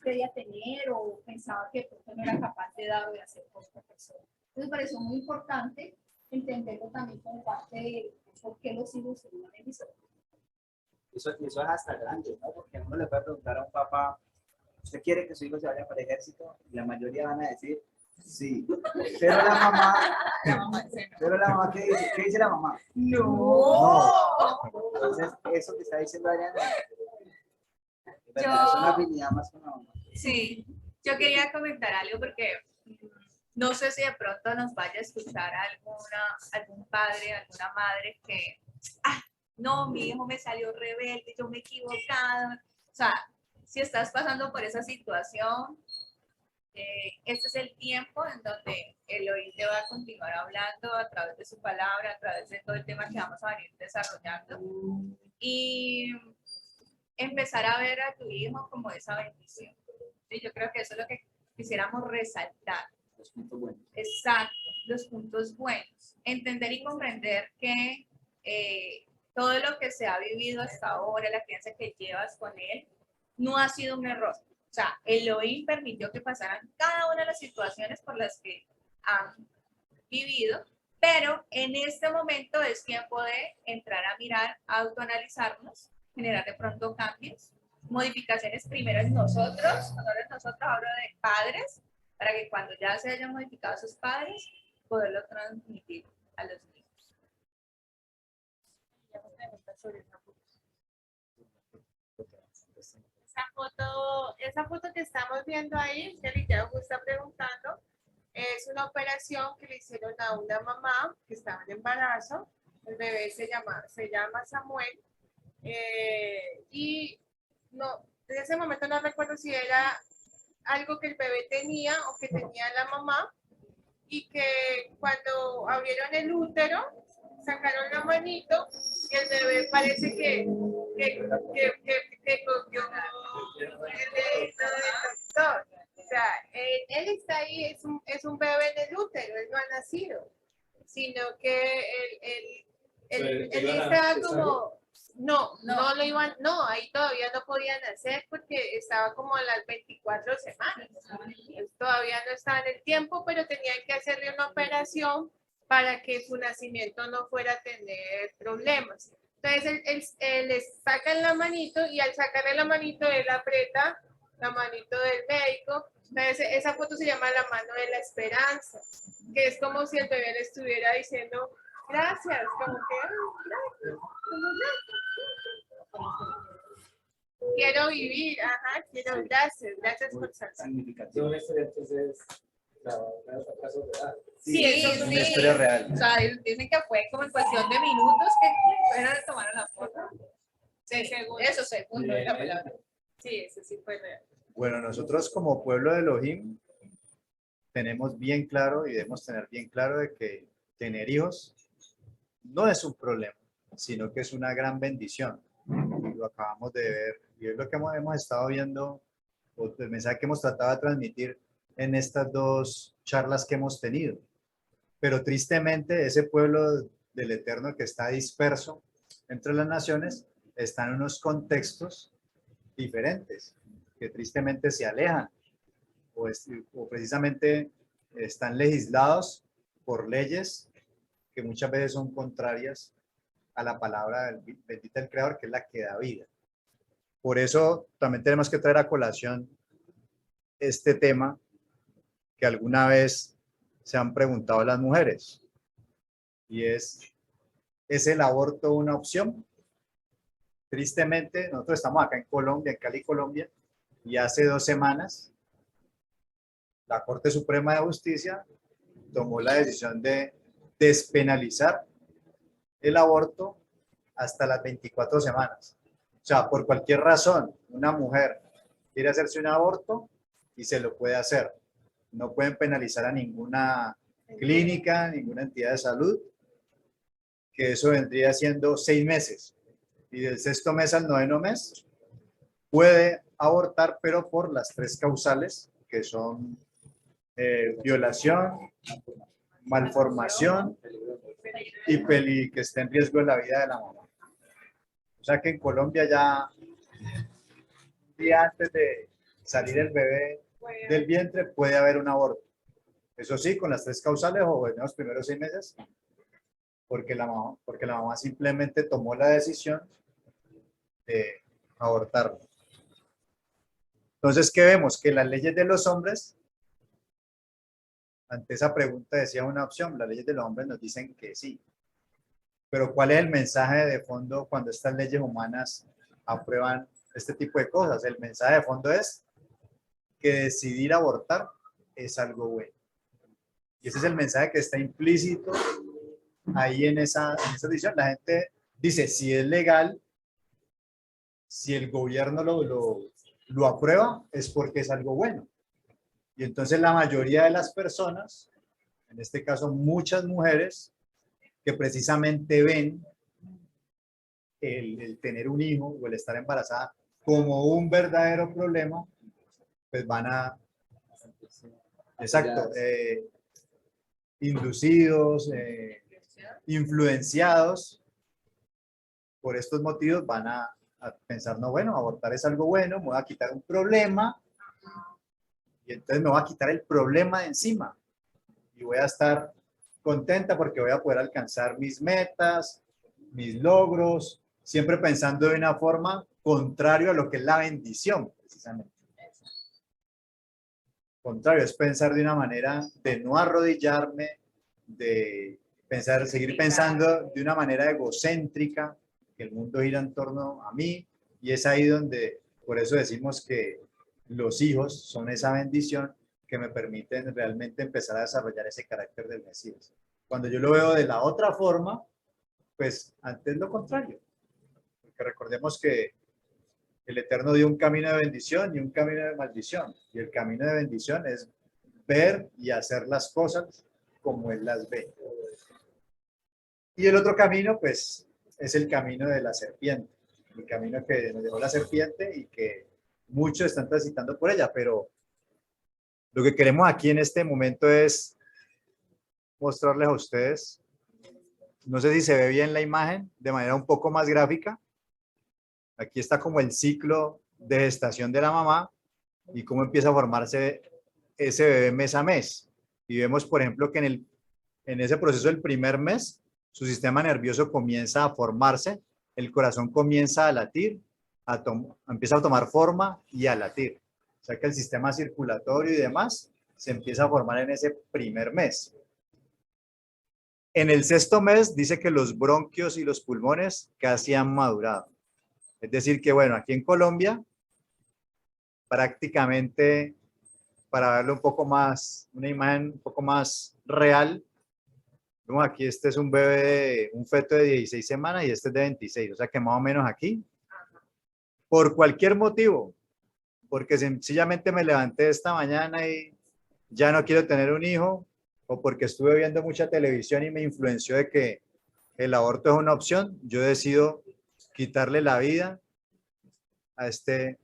quería tener o pensaba que no era capaz de dar o de hacer por otra persona. Entonces, por eso es muy importante entenderlo también como parte de por qué los hijos son una bendición. Eso es hasta grande, ¿no? Porque uno le puede preguntar a un papá, ¿usted quiere que su hijo se vaya para el ejército? Y la mayoría van a decir, sí. Pero la mamá, ¿qué dice la mamá? No. Entonces, eso que está diciendo Adriana, es una afinidad más con la mamá. Sí, yo quería comentar algo porque no sé si de pronto nos vaya a escuchar algún padre, alguna madre que, no, mi hijo me salió rebelde, yo me he equivocado. O sea, si estás pasando por esa situación, este es el tiempo en donde Elohim te va a continuar hablando a través de su palabra, a través de todo el tema que vamos a venir desarrollando. Y empezar a ver a tu hijo como esa bendición. Y yo creo que eso es lo que quisiéramos resaltar. Los puntos buenos. Exacto, los puntos buenos. Entender y comprender que todo lo que se ha vivido hasta ahora, la crianza que llevas con él, no ha sido un error. O sea, Elohim permitió que pasaran cada una de las situaciones por las que han vivido, pero en este momento es tiempo de entrar a mirar, a autoanalizarnos, generar de pronto cambios, modificaciones primero en nosotros, hablo de padres, para que cuando ya se hayan modificado sus padres, poderlo transmitir a los niños. Esa foto que estamos viendo ahí, que ya está preguntando, es una operación que le hicieron a una mamá que estaba en embarazo. El bebé se llama Samuel. Y no, en ese momento no recuerdo si era algo que el bebé tenía o que tenía la mamá, y que cuando abrieron el útero, sacaron la manito el bebé parece que cogió el dedito del doctor. O sea, él está ahí, es un bebé en el útero, él no ha nacido, sino que él estaba como, no lo iban, no, ahí todavía no podía nacer porque estaba como a las 24 semanas. Él todavía no estaba en el tiempo, pero tenían que hacerle una operación para que su nacimiento no fuera a tener problemas. Entonces él le sacan la manito y al sacarle la manito él aprieta la manito del médico. Entonces esa foto se llama la mano de la esperanza, que es como si el bebé le estuviera diciendo gracias, como que gracias, como gracias. Quiero vivir, ajá, quiero gracias por ser. Significativo entonces, casos de edad. Sí, eso Es una historia real. O sea, dicen que fue como en cuestión de minutos que fueron a tomar la foto. de segundo. Eso, segundo, es la palabra. Sí, eso sí fue real. Bueno, nosotros como pueblo de Elohim tenemos bien claro y debemos tener bien claro de que tener hijos no es un problema, sino que es una gran bendición. Lo acabamos de ver y es lo que hemos estado viendo, o el mensaje que hemos tratado de transmitir en estas dos charlas que hemos tenido. Pero tristemente ese pueblo del Eterno que está disperso entre las naciones está en unos contextos diferentes, que tristemente se alejan o precisamente están legislados por leyes que muchas veces son contrarias a la palabra bendita del Creador, que es la que da vida. Por eso también tenemos que traer a colación este tema que alguna vez se han preguntado las mujeres, y ¿es el aborto una opción? Tristemente, nosotros estamos acá en Colombia, en Cali, Colombia, y hace 2 semanas la Corte Suprema de Justicia tomó la decisión de despenalizar el aborto hasta las 24 semanas. O sea, por cualquier razón, una mujer quiere hacerse un aborto y se lo puede hacer. No pueden penalizar a ninguna clínica, ninguna entidad de salud, que eso vendría siendo 6 meses. Y del 6º mes al 9º mes puede abortar, pero por las 3 causales, que son violación, malformación y que esté en riesgo de la vida de la mamá. O sea que en Colombia ya un día antes de salir el bebé del vientre puede haber un aborto. Eso sí, con las 3 causales o en los primeros 6 meses, porque la mamá simplemente tomó la decisión de abortarlo. Entonces, ¿qué vemos? Que las leyes de los hombres, ante esa pregunta decía una opción, las leyes de los hombres nos dicen que sí. Pero ¿cuál es el mensaje de fondo cuando estas leyes humanas aprueban este tipo de cosas? El mensaje de fondo es que decidir abortar es algo bueno. Y ese es el mensaje que está implícito ahí en esa decisión. La gente dice, si es legal, si el gobierno lo aprueba, es porque es algo bueno. Y entonces la mayoría de las personas, en este caso muchas mujeres, que precisamente ven el tener un hijo o el estar embarazada como un verdadero problema, pues van a, exacto, inducidos, influenciados por estos motivos, van a pensar, no, bueno, abortar es algo bueno, me voy a quitar un problema y entonces me voy a quitar el problema de encima y voy a estar contenta porque voy a poder alcanzar mis metas, mis logros, siempre pensando de una forma contrario a lo que es la bendición, precisamente. Contrario, es pensar de una manera de no arrodillarme, de pensar, seguir pensando de una manera egocéntrica, que el mundo gira en torno a mí, y es ahí donde, por eso decimos que los hijos son esa bendición que me permiten realmente empezar a desarrollar ese carácter del Mesías. Cuando yo lo veo de la otra forma, pues antes lo contrario. Porque recordemos que el Eterno dio un camino de bendición y un camino de maldición. Y el camino de bendición es ver y hacer las cosas como Él las ve. Y el otro camino, pues, es el camino de la serpiente, el camino que nos dejó la serpiente y que muchos están transitando por ella, pero lo que queremos aquí en este momento es mostrarles a ustedes, no sé si se ve bien la imagen, de manera un poco más gráfica. Aquí está como el ciclo de gestación de la mamá y cómo empieza a formarse ese bebé mes a mes. Y vemos, por ejemplo, que en ese proceso del primer mes, su sistema nervioso comienza a formarse, el corazón comienza a latir, empieza a tomar forma y a latir. O sea que el sistema circulatorio y demás se empieza a formar en ese primer mes. En el sexto mes dice que los bronquios y los pulmones casi han madurado. Es decir que, bueno, aquí en Colombia, prácticamente, para verlo un poco más, una imagen un poco más real, vemos aquí, este es un bebé, un feto de 16 semanas y este es de 26, o sea que más o menos aquí, por cualquier motivo, porque sencillamente me levanté esta mañana y ya no quiero tener un hijo, o porque estuve viendo mucha televisión y me influenció de que el aborto es una opción, yo decido quitarle la vida a este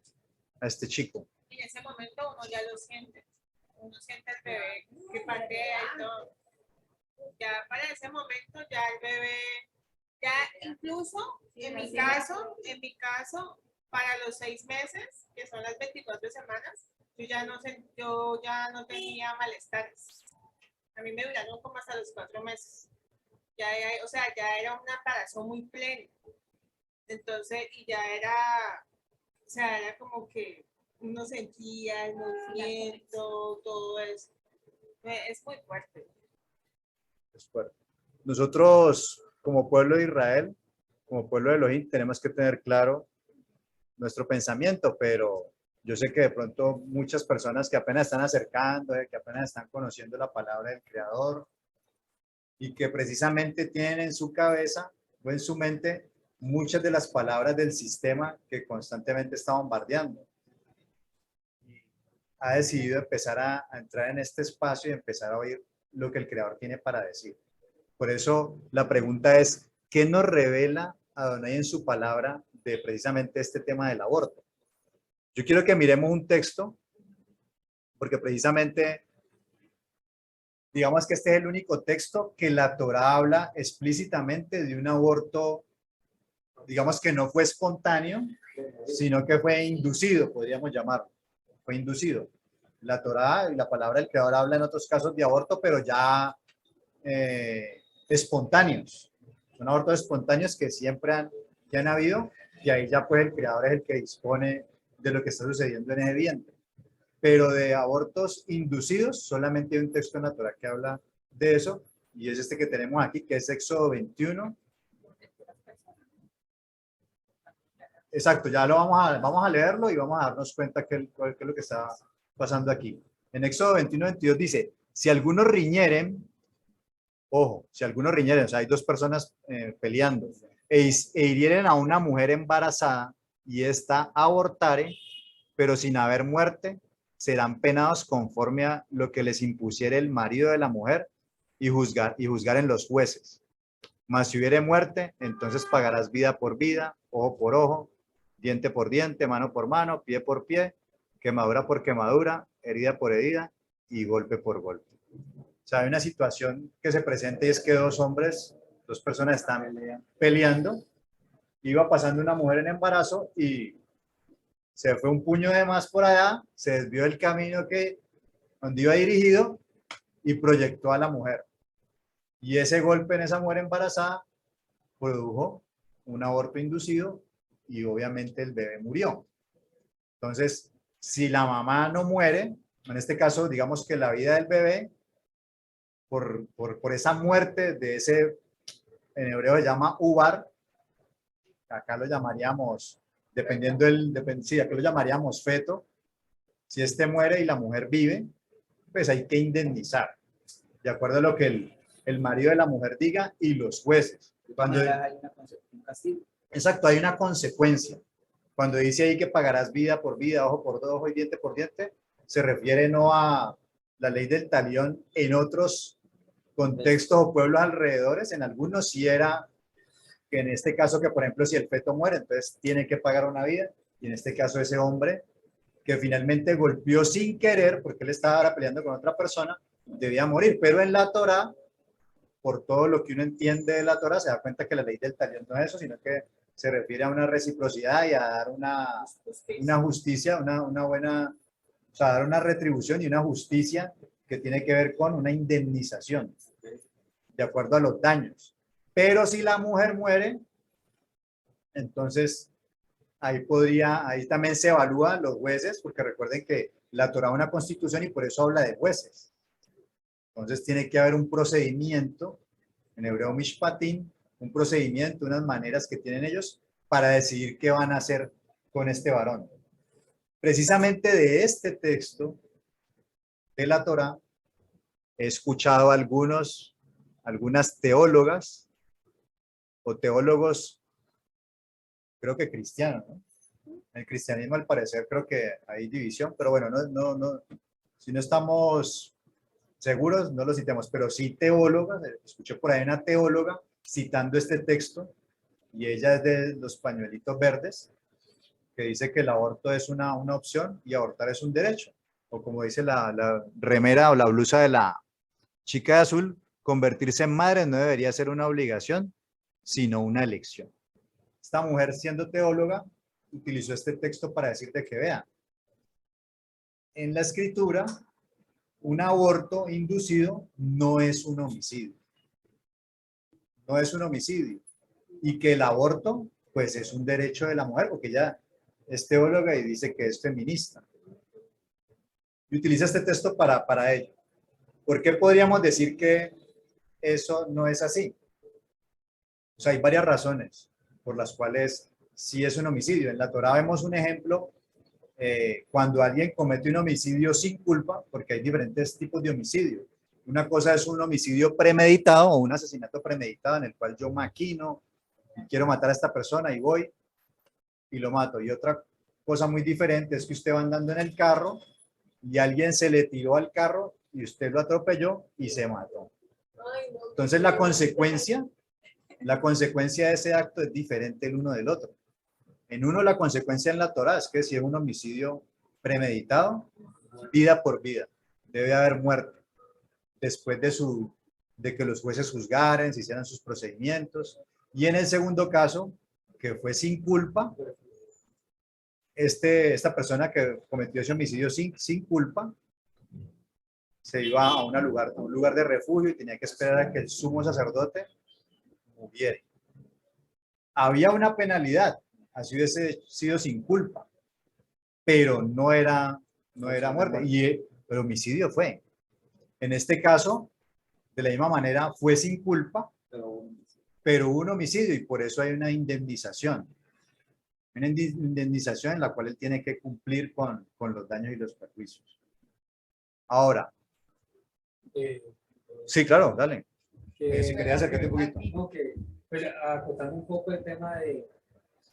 chico. En ese momento uno ya lo siente. Uno siente el bebé que patea y todo. Ya para ese momento ya el bebé, ya incluso en mi caso, para los 6 meses, que son las 24 semanas, yo ya no tenía malestares. A mí me duraron como hasta los 4 meses. O sea, ya era un embarazo muy pleno. Entonces, y ya era, o sea, era como que uno sentía el movimiento, todo eso. Es muy fuerte. Es fuerte. Nosotros, como pueblo de Israel, como pueblo de Elohim, tenemos que tener claro nuestro pensamiento, pero yo sé que de pronto muchas personas que apenas están acercando, que apenas están conociendo la palabra del Creador y que precisamente tienen en su cabeza o en su mente muchas de las palabras del sistema que constantemente está bombardeando. Ha decidido empezar a entrar en este espacio y empezar a oír lo que el Creador tiene para decir. Por eso la pregunta es, ¿qué nos revela Adonai en su palabra de precisamente este tema del aborto? Yo quiero que miremos un texto, porque precisamente, digamos que este es el único texto que la Torá habla explícitamente de un aborto, digamos que no fue espontáneo, sino que fue inducido, podríamos llamarlo. Fue inducido. La Torá y la palabra del Creador habla en otros casos de aborto, pero ya espontáneos. Son abortos espontáneos que siempre han habido, y ahí ya pues el Creador es el que dispone de lo que está sucediendo en ese vientre. Pero de abortos inducidos, solamente hay un texto en la Torá que habla de eso, y es este que tenemos aquí, que es Éxodo 21. Exacto, ya lo vamos a leerlo y vamos a darnos cuenta qué es lo que está pasando aquí. En Éxodo 21:22 dice, si algunos riñeren, ojo, si algunos riñeren, o sea, hay dos personas peleando, e hirieren a una mujer embarazada y ésta abortare, pero sin haber muerte, serán penados conforme a lo que les impusiere el marido de la mujer y juzgaren los jueces. Mas si hubiere muerte, entonces pagarás vida por vida, ojo por ojo, diente por diente, mano por mano, pie por pie, quemadura por quemadura, herida por herida y golpe por golpe. O sea, hay una situación que se presenta y es que dos personas están peleando. Iba pasando una mujer en embarazo y se fue un puño de más por allá, se desvió del camino donde iba dirigido y proyectó a la mujer. Y ese golpe en esa mujer embarazada produjo un aborto inducido y obviamente el bebé murió. Entonces, si la mamá no muere, en este caso, digamos que la vida del bebé, por esa muerte de ese, en hebreo se llama ubar, acá lo llamaríamos, sí, acá lo llamaríamos feto. Si este muere y la mujer vive, pues hay que indemnizar, de acuerdo a lo que el marido de la mujer diga y los jueces. Cuando hay un castigo. Exacto, hay una consecuencia. Cuando dice ahí que pagarás vida por vida, ojo por ojo y diente por diente, se refiere no a la ley del talión en otros contextos o pueblos alrededores. En algunos sí era que en este caso, que por ejemplo, si el feto muere, entonces tiene que pagar una vida, y en este caso ese hombre que finalmente golpeó sin querer, porque él estaba ahora peleando con otra persona, debía morir. Pero en la Torá, por todo lo que uno entiende de la Torá, se da cuenta que la ley del talión no es eso, sino que se refiere a una reciprocidad y a dar una justicia, una buena, o sea, dar una retribución y una justicia que tiene que ver con una indemnización, de acuerdo a los daños. Pero si la mujer muere, entonces ahí también se evalúan los jueces, porque recuerden que la Torá es una constitución y por eso habla de jueces. Entonces tiene que haber un procedimiento, en hebreo mishpatim, un procedimiento, unas maneras que tienen ellos para decidir qué van a hacer con este varón. Precisamente de este texto de la Torá he escuchado algunas teólogas o teólogos, creo que cristianos, ¿no? En el cristianismo al parecer creo que hay división, pero bueno, si no estamos seguros, no lo citemos, pero sí teólogas. Escuché por ahí una teóloga citando este texto, y ella es de los pañuelitos verdes, que dice que el aborto es una opción y abortar es un derecho. O como dice la remera o la blusa de la chica de azul, convertirse en madre no debería ser una obligación, sino una elección. Esta mujer, siendo teóloga, utilizó este texto para decirte que, vea, en la escritura, un aborto inducido no es un homicidio. No es un homicidio. Y que el aborto, pues, es un derecho de la mujer, porque ella es teóloga y dice que es feminista. Y utiliza este texto para ello. ¿Por qué podríamos decir que eso no es así? O sea, hay varias razones por las cuales sí es un homicidio. En la Torá vemos un ejemplo cuando alguien comete un homicidio sin culpa, porque hay diferentes tipos de homicidio. Una cosa es un homicidio premeditado o un asesinato premeditado en el cual yo maquino y quiero matar a esta persona y voy y lo mato. Y otra cosa muy diferente es que usted va andando en el carro y alguien se le tiró al carro y usted lo atropelló y se mató. Entonces la consecuencia de ese acto es diferente el uno del otro. En uno, la consecuencia en la Torá es que si es un homicidio premeditado, vida por vida, debe haber muerte. Después de que los jueces juzgaran, se hicieran sus procedimientos. Y en el segundo caso, que fue sin culpa, esta persona que cometió ese homicidio sin culpa, se iba a un lugar de refugio y tenía que esperar a que el sumo sacerdote muriera. Había una penalidad, así hubiese sido sin culpa, pero no era muerte, el homicidio fue. En este caso, de la misma manera, fue sin culpa, pero hubo un homicidio y por eso hay una indemnización. Una indemnización en la cual él tiene que cumplir con los daños y los perjuicios. Ahora. Sí, claro, dale. Si querías acercarte un poquito. Okay. Pues acotando un poco el tema de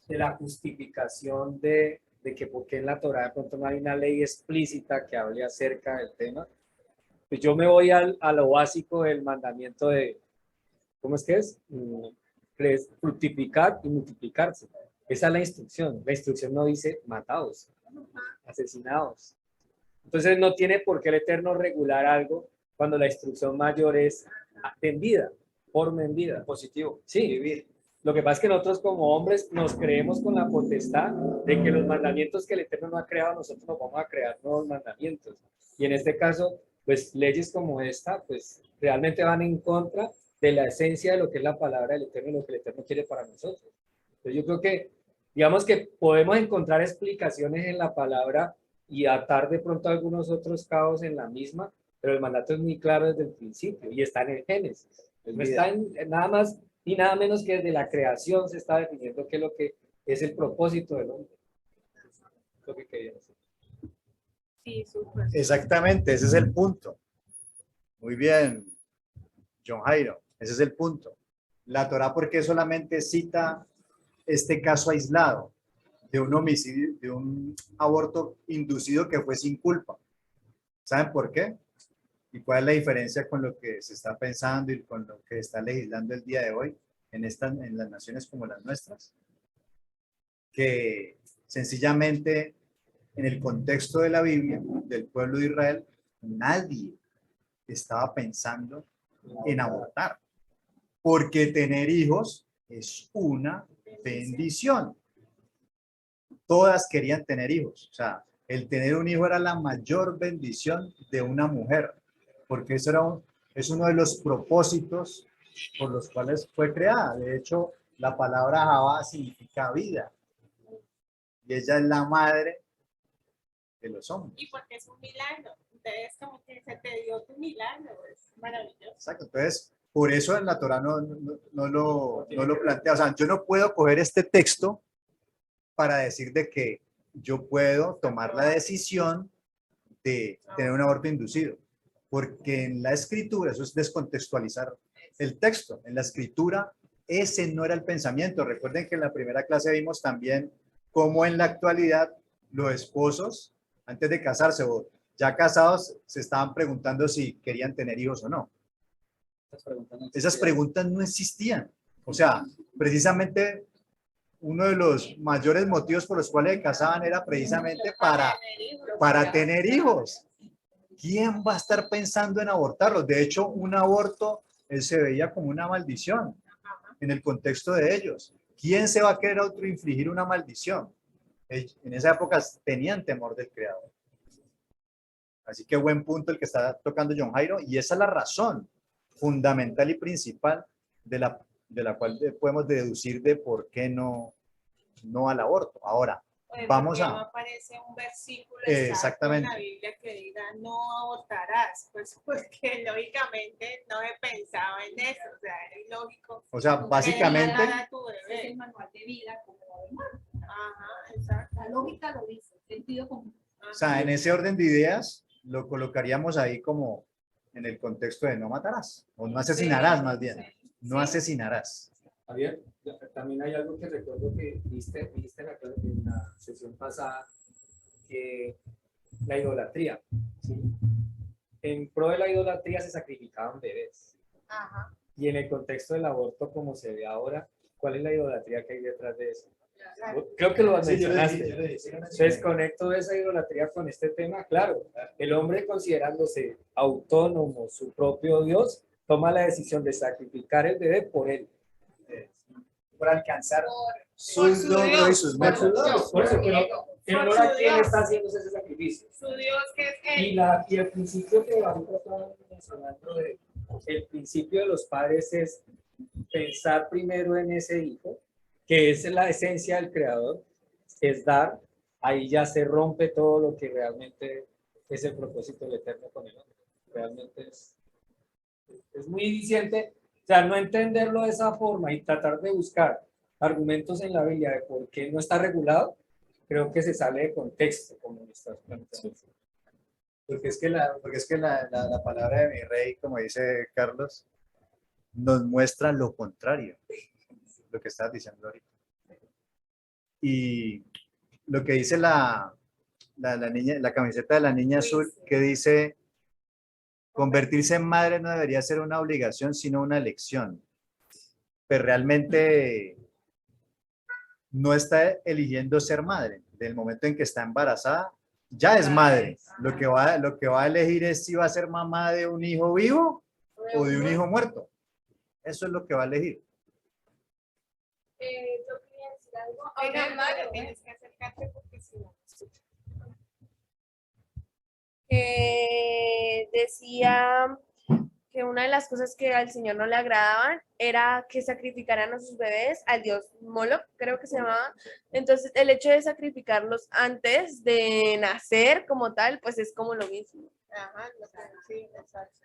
la justificación de que por qué en la Torá de pronto no hay una ley explícita que hable acerca del tema, pues yo me voy a lo básico del mandamiento de, ¿cómo es que es? Fructificar y multiplicarse. Esa es la instrucción. La instrucción no dice matados, asesinados. Entonces no tiene por qué el Eterno regular algo cuando la instrucción mayor es en vida, forma en vida. Positivo. Sí, vivir. Lo que pasa es que nosotros como hombres nos creemos con la potestad de que los mandamientos que el Eterno no ha creado, nosotros nos vamos a crear nuevos mandamientos. Y en este caso, pues leyes como esta, pues realmente van en contra de la esencia de lo que es la palabra del Eterno y lo que el Eterno quiere para nosotros. Entonces yo creo que, digamos que podemos encontrar explicaciones en la palabra y atar de pronto algunos otros cabos en la misma, pero el mandato es muy claro desde el principio y está en el Génesis. No está en nada más y nada menos que desde la creación se está definiendo qué es lo que es el propósito del hombre. Es lo que quería decir. Sí, súper. Exactamente, ese es el punto. Muy bien, John Jairo, ese es el punto. La Torá, ¿por qué solamente cita este caso aislado de un homicidio, de un aborto inducido que fue sin culpa? ¿Saben por qué? ¿Y cuál es la diferencia con lo que se está pensando y con lo que está legislando el día de hoy? en las naciones como las nuestras, que sencillamente en el contexto de la Biblia, del pueblo de Israel, nadie estaba pensando en abortar, porque tener hijos es una bendición. Todas querían tener hijos, o sea, el tener un hijo era la mayor bendición de una mujer, porque eso es uno de los propósitos por los cuales fue creada. De hecho, la palabra Javá significa vida, y ella es la madre de los hombres. Y porque es un milagro. Entonces, como que se te dio tu milagro, es maravilloso. Exacto, entonces, por eso en la Torah no lo plantea. O sea, yo no puedo coger este texto para decir de que yo puedo tomar la decisión de tener un aborto inducido, porque en la escritura, eso es descontextualizar el texto, en la escritura ese no era el pensamiento. Recuerden que en la primera clase vimos también cómo en la actualidad los esposos, antes de casarse o ya casados, se estaban preguntando si querían tener hijos o no. Esas preguntas no existían. O sea, precisamente uno de los mayores motivos por los cuales se casaban era precisamente para tener hijos. ¿Quién va a estar pensando en abortarlos? De hecho, un aborto se veía como una maldición en el contexto de ellos. ¿Quién se va a querer autoinfligir una maldición? En esa época tenían temor del Creador. Así que buen punto el que está tocando John Jairo, y esa es la razón fundamental y principal de la cual podemos deducir de por qué no al aborto. Ahora, vamos a... No aparece un versículo exactamente en la Biblia que diga no abortarás, pues porque lógicamente no he pensado en eso, o sea, es ilógico. O sea, básicamente... Es el manual de vida como ajá, exacto. la lógica lo dice, el sentido común. O sea, en ese orden de ideas lo colocaríamos ahí como en el contexto de no matarás, o no asesinarás más bien, no asesinarás. Javier, también hay algo que recuerdo que viste en la sesión pasada, que la idolatría, ¿sí? En pro de la idolatría se sacrificaban bebés. Ajá. Y en el contexto del aborto, como se ve ahora, ¿cuál es la idolatría que hay detrás de eso? Creo que lo mencionaste. Entonces conecto esa idolatría con este tema. Claro, el hombre, considerándose autónomo, su propio Dios, toma la decisión de sacrificar el bebé por él, por alcanzar sus logros y sus metas. por eso, pero ahora quién está haciendo ese sacrificio. Su Dios que es él. Y el principio que ahorita estamos mencionando, el principio de los padres es pensar primero en ese hijo, que es la esencia del creador, es dar. Ahí ya se rompe todo lo que realmente es el propósito del Eterno con el hombre. Realmente es muy eficiente, o sea, no entenderlo de esa forma y tratar de buscar argumentos en la Biblia de por qué no está regulado, creo que se sale de contexto, como lo estás planteando. Porque es que la palabra de mi rey, como dice Carlos, nos muestra lo contrario, lo que estás diciendo ahorita. Y lo que dice la niña, la camiseta de la niña azul, que dice: convertirse en madre no debería ser una obligación, sino una elección. Pero realmente no está eligiendo ser madre. Del momento en que está embarazada, ya es madre. Lo que va a elegir es si va a ser mamá de un hijo vivo o de un hijo muerto. Eso es lo que va a elegir. Yo quería decir algo. Oiga, Ahora, madre, tienes que acercarte porque si no. Decía que una de las cosas que al Señor no le agradaban era que sacrificaran a sus bebés al dios Moloch, creo que se llamaba. Entonces, el hecho de sacrificarlos antes de nacer como tal, pues es como lo mismo. Ajá, sí, exacto.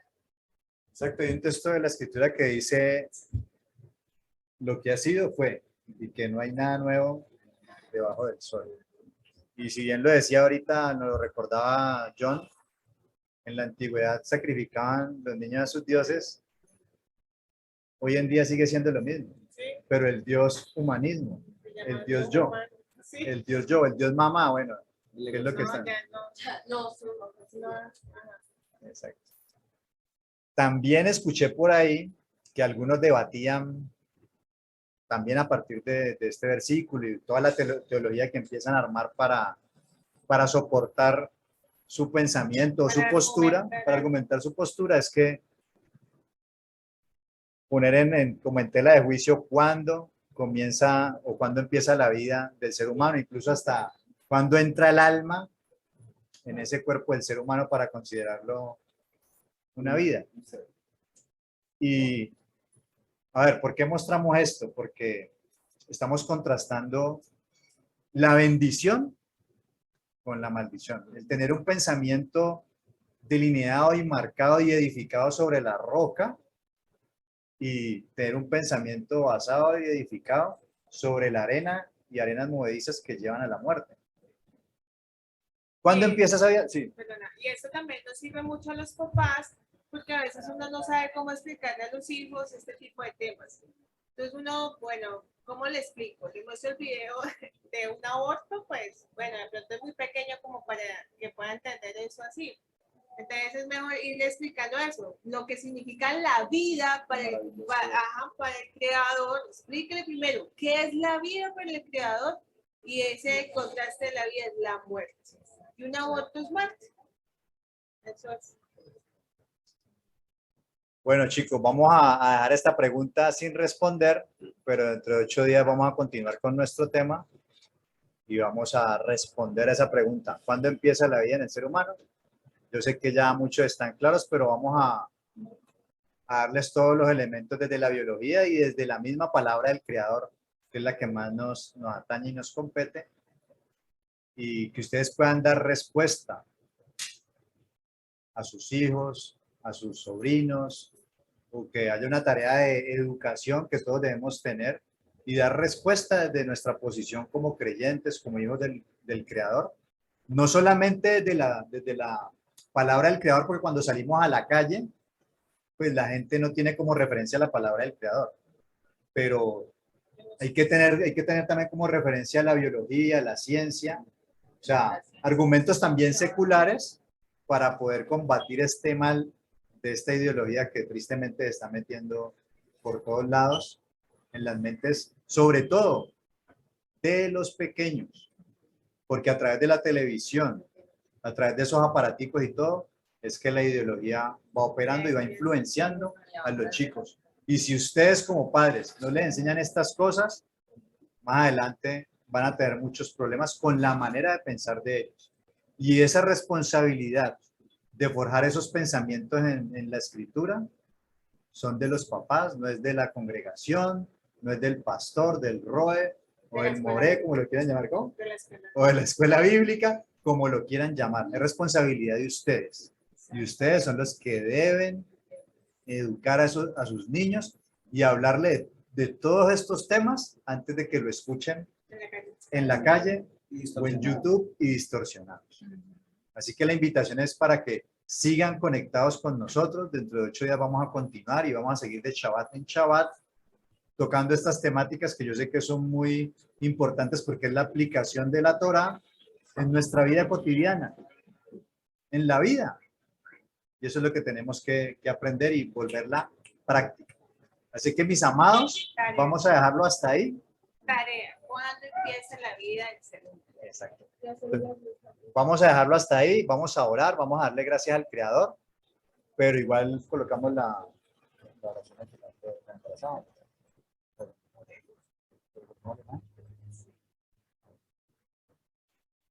Exacto, hay un texto de la escritura que dice: lo que ha sido fue, y que no hay nada nuevo debajo del sol. Y si bien lo decía ahorita, nos lo recordaba John, en la antigüedad sacrificaban los niños a sus dioses. Hoy en día sigue siendo lo mismo, Sí. pero el dios humanismo, el dios yo, Sí. el dios yo, el dios mamá, bueno, ¿qué es lo que No, está? ya no. No, ajá. Exacto. También escuché por ahí que algunos debatían también a partir de este versículo y toda la teología que empiezan a armar para soportar su pensamiento, su postura, para argumentar su postura, es que poner como en tela de juicio cuándo comienza o cuándo empieza la vida del ser humano, incluso hasta cuándo entra el alma en ese cuerpo del ser humano para considerarlo una vida. Y, a ver, ¿por qué mostramos esto? Porque estamos contrastando la bendición con la maldición. El tener un pensamiento delineado y marcado y edificado sobre la roca y tener un pensamiento basado y edificado sobre la arena y arenas movedizas que llevan a la muerte. ¿Cuándo empiezas a ver? Sí. Perdona, y eso también nos sirve mucho a los papás, porque a veces uno no sabe cómo explicarle a los hijos este tipo de temas. Entonces uno, bueno, ¿cómo le explico? Le muestro el video de un aborto, pues, bueno, de pronto es muy pequeño como para que pueda entender eso así. Entonces es mejor irle explicando eso, lo que significa la vida para el creador. Explíquele primero qué es la vida para el creador y ese contraste de la vida es la muerte. Y un aborto es muerte. Eso es. Bueno, chicos, vamos a dejar esta pregunta sin responder, pero dentro de 8 días vamos a continuar con nuestro tema y vamos a responder a esa pregunta. ¿Cuándo empieza la vida en el ser humano? Yo sé que ya muchos están claros, pero vamos a darles todos los elementos desde la biología y desde la misma palabra del creador, que es la que más nos atañe y nos compete, y que ustedes puedan dar respuesta a sus hijos, a sus sobrinos, o que haya una tarea de educación que todos debemos tener y dar respuesta desde nuestra posición como creyentes, como hijos del creador, no solamente desde la palabra del creador, porque cuando salimos a la calle, pues la gente no tiene como referencia la palabra del creador, pero hay que tener también como referencia la biología, la ciencia, o sea, argumentos también seculares para poder combatir este mal de esta ideología que tristemente se está metiendo por todos lados en las mentes, sobre todo de los pequeños, porque a través de la televisión, a través de esos aparaticos y todo, es que la ideología va operando y va influenciando a los chicos. Y si ustedes como padres no les enseñan estas cosas, más adelante van a tener muchos problemas con la manera de pensar de ellos. Y esa responsabilidad de forjar esos pensamientos en la escritura son de los papás, no es de la congregación, no es del pastor, del ROE o del MORE, como lo quieran llamar, ¿cómo? O de la escuela bíblica, como lo quieran llamar. Es responsabilidad de ustedes. Y ustedes son los que deben educar a sus niños y hablarle de todos estos temas antes de que lo escuchen en la calle o en YouTube y distorsionados. Así que la invitación es para que sigan conectados con nosotros. Dentro de 8 días vamos a continuar y vamos a seguir de Shabbat en Shabbat tocando estas temáticas que yo sé que son muy importantes porque es la aplicación de la Torah en nuestra vida cotidiana, en la vida. Y eso es lo que tenemos que aprender y volverla práctica. Así que mis amados, vamos a dejarlo hasta ahí. Tarea, ¿cuándo empieza la vida del ser humano? Exacto. Vamos a dejarlo hasta ahí, vamos a orar, vamos a darle gracias al Creador, pero igual colocamos la oración al final de la embarazada.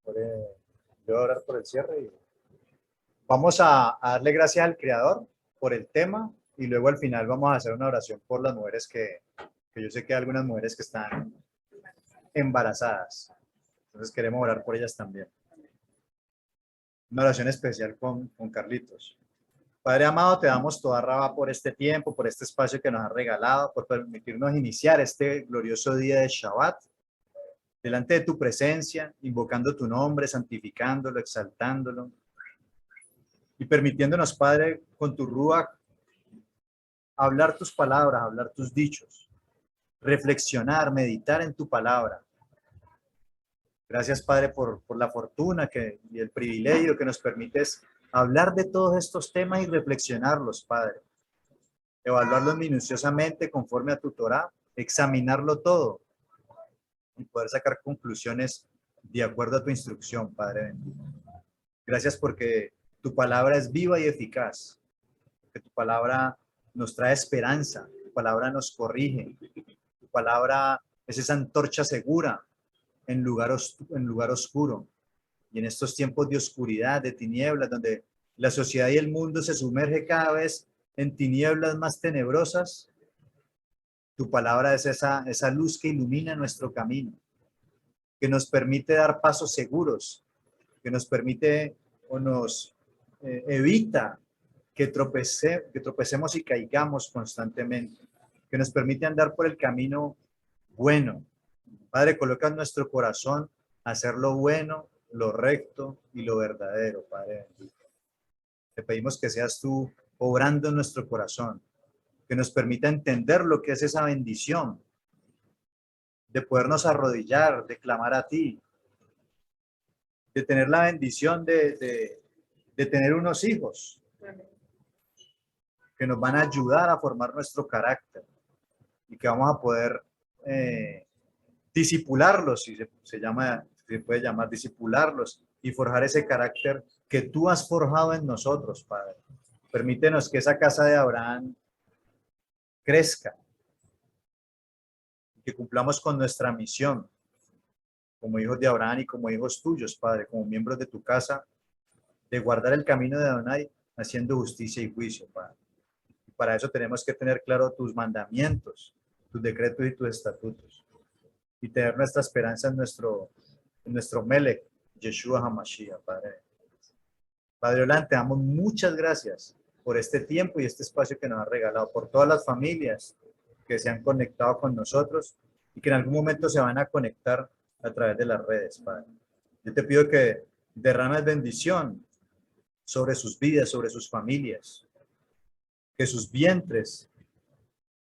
Yo voy a orar por el cierre y vamos a darle gracias al Creador por el tema y luego al final vamos a hacer una oración por las mujeres que yo sé que hay algunas mujeres que están embarazadas. Entonces queremos orar por ellas también. Una oración especial con Carlitos. Padre amado, te damos toda raba por este tiempo, por este espacio que nos has regalado, por permitirnos iniciar este glorioso día de Shabbat, delante de tu presencia, invocando tu nombre, santificándolo, exaltándolo, y permitiéndonos, Padre, con tu Ruach, hablar tus palabras, hablar tus dichos, reflexionar, meditar en tu palabra. Gracias, Padre, por la fortuna y el privilegio que nos permites hablar de todos estos temas y reflexionarlos, Padre. Evaluarlos minuciosamente conforme a tu Torah examinarlo todo y poder sacar conclusiones de acuerdo a tu instrucción, Padre bendito. Gracias porque tu palabra es viva y eficaz, que tu palabra nos trae esperanza, tu palabra nos corrige, tu palabra es esa antorcha segura en lugar oscuro. Y en estos tiempos de oscuridad, de tinieblas, donde la sociedad y el mundo se sumerge cada vez en tinieblas más tenebrosas, tu palabra es esa luz que ilumina nuestro camino, que nos permite dar pasos seguros, que nos permite o nos evita que tropecemos y caigamos constantemente, que nos permite andar por el camino bueno. Padre, coloca en nuestro corazón hacer lo bueno, lo recto y lo verdadero, Padre bendito. Te pedimos que seas tú obrando en nuestro corazón, que nos permita entender lo que es esa bendición, de podernos arrodillar, de clamar a ti, de tener la bendición de tener unos hijos que nos van a ayudar a formar nuestro carácter y que vamos a poder disipularlos, si se puede llamar disipularlos, y forjar ese carácter que tú has forjado en nosotros, Padre. Permítenos que esa casa de Abraham crezca, que cumplamos con nuestra misión como hijos de Abraham y como hijos tuyos, Padre, como miembros de tu casa, de guardar el camino de Adonai, haciendo justicia y juicio, Padre. Y para eso tenemos que tener claro tus mandamientos, tus decretos y tus estatutos, y tener nuestra esperanza en nuestro Melech, Yeshua HaMashiach, Padre. Padre Olan, te damos muchas gracias por este tiempo y este espacio que nos has regalado, por todas las familias que se han conectado con nosotros y que en algún momento se van a conectar a través de las redes, Padre. Yo te pido que derrames bendición sobre sus vidas, sobre sus familias, que sus vientres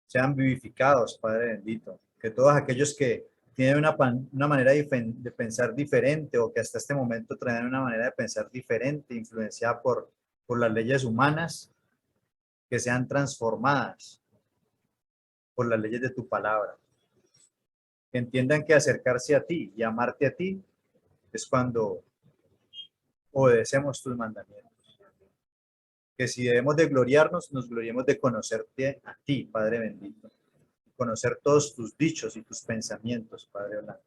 sean vivificados, Padre bendito, que todos aquellos que tienen una manera de pensar diferente o que hasta este momento traen una manera de pensar diferente, influenciada por las leyes humanas, que sean transformadas por las leyes de tu palabra. Que entiendan que acercarse a ti y amarte a ti es cuando obedecemos tus mandamientos. Que si debemos de gloriarnos, nos gloriemos de conocerte a ti, Padre bendito. Conocer todos tus dichos y tus pensamientos, Padre Orlando.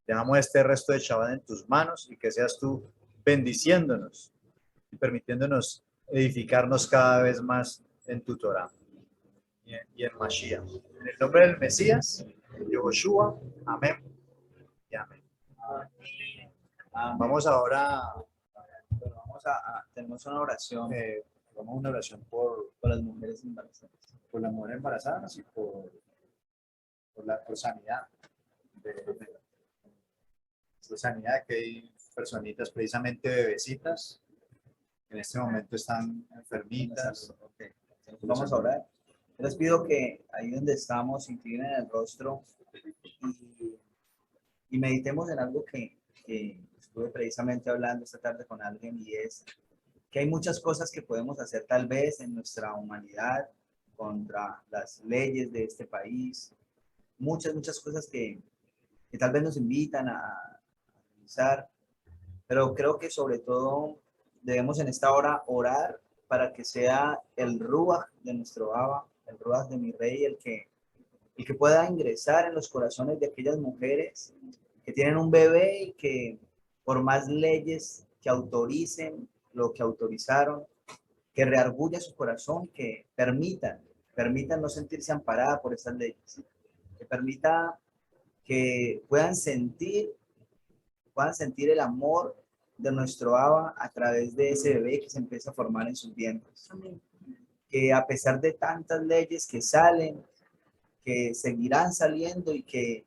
Dejamos este resto de Shabbat en tus manos y que seas tú bendiciéndonos y permitiéndonos edificarnos cada vez más en tu Torah y en Mashiach. En el nombre del Mesías, Yehoshua, amén y amén. Vamos ahora, tenemos una oración vamos a una oración por las mujeres embarazadas. por las mujeres embarazadas y por sanidad. Por sanidad, que hay personitas, precisamente bebecitas, que en este momento están enfermitas. Okay. Vamos a orar. Les pido que ahí donde estamos inclinen el rostro y meditemos en algo que estuve precisamente hablando esta tarde con alguien, y es que hay muchas cosas que podemos hacer tal vez en nuestra humanidad contra las leyes de este país, muchas cosas que tal vez nos invitan a realizar, pero creo que sobre todo debemos en esta hora orar para que sea el Ruach de nuestro Abba, el Ruach de mi Rey, el que pueda ingresar en los corazones de aquellas mujeres que tienen un bebé y que por más leyes que autoricen lo que autorizaron, que reargulla su corazón, que permitan no sentirse amparada por esas leyes, que permita que puedan sentir el amor de nuestro Abba a través de ese bebé que se empieza a formar en sus vientres. Amén. Que a pesar de tantas leyes que salen, que seguirán saliendo y que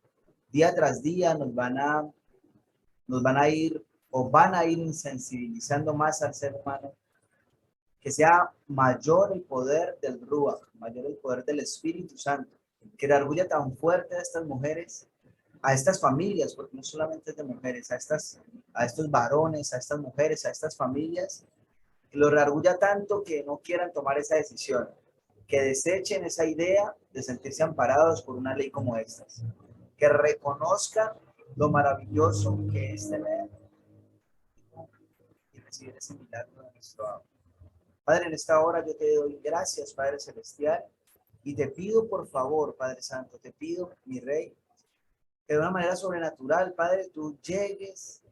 día tras día nos van a ir insensibilizando más al ser humano, que sea mayor el poder del Ruach, mayor el poder del Espíritu Santo, que la orgullo tan fuerte de estas mujeres, a estas familias, porque no solamente es de mujeres, a estos varones, a estas mujeres, a estas familias, que los reargulla tanto que no quieran tomar esa decisión, que desechen esa idea de sentirse amparados por una ley como esta, que reconozcan lo maravilloso que es tener y recibir ese milagro de nuestro amor. Padre, en esta hora yo te doy gracias, Padre Celestial, y te pido por favor, Padre Santo, te pido, mi Rey, que de una manera sobrenatural, Padre, tú llegues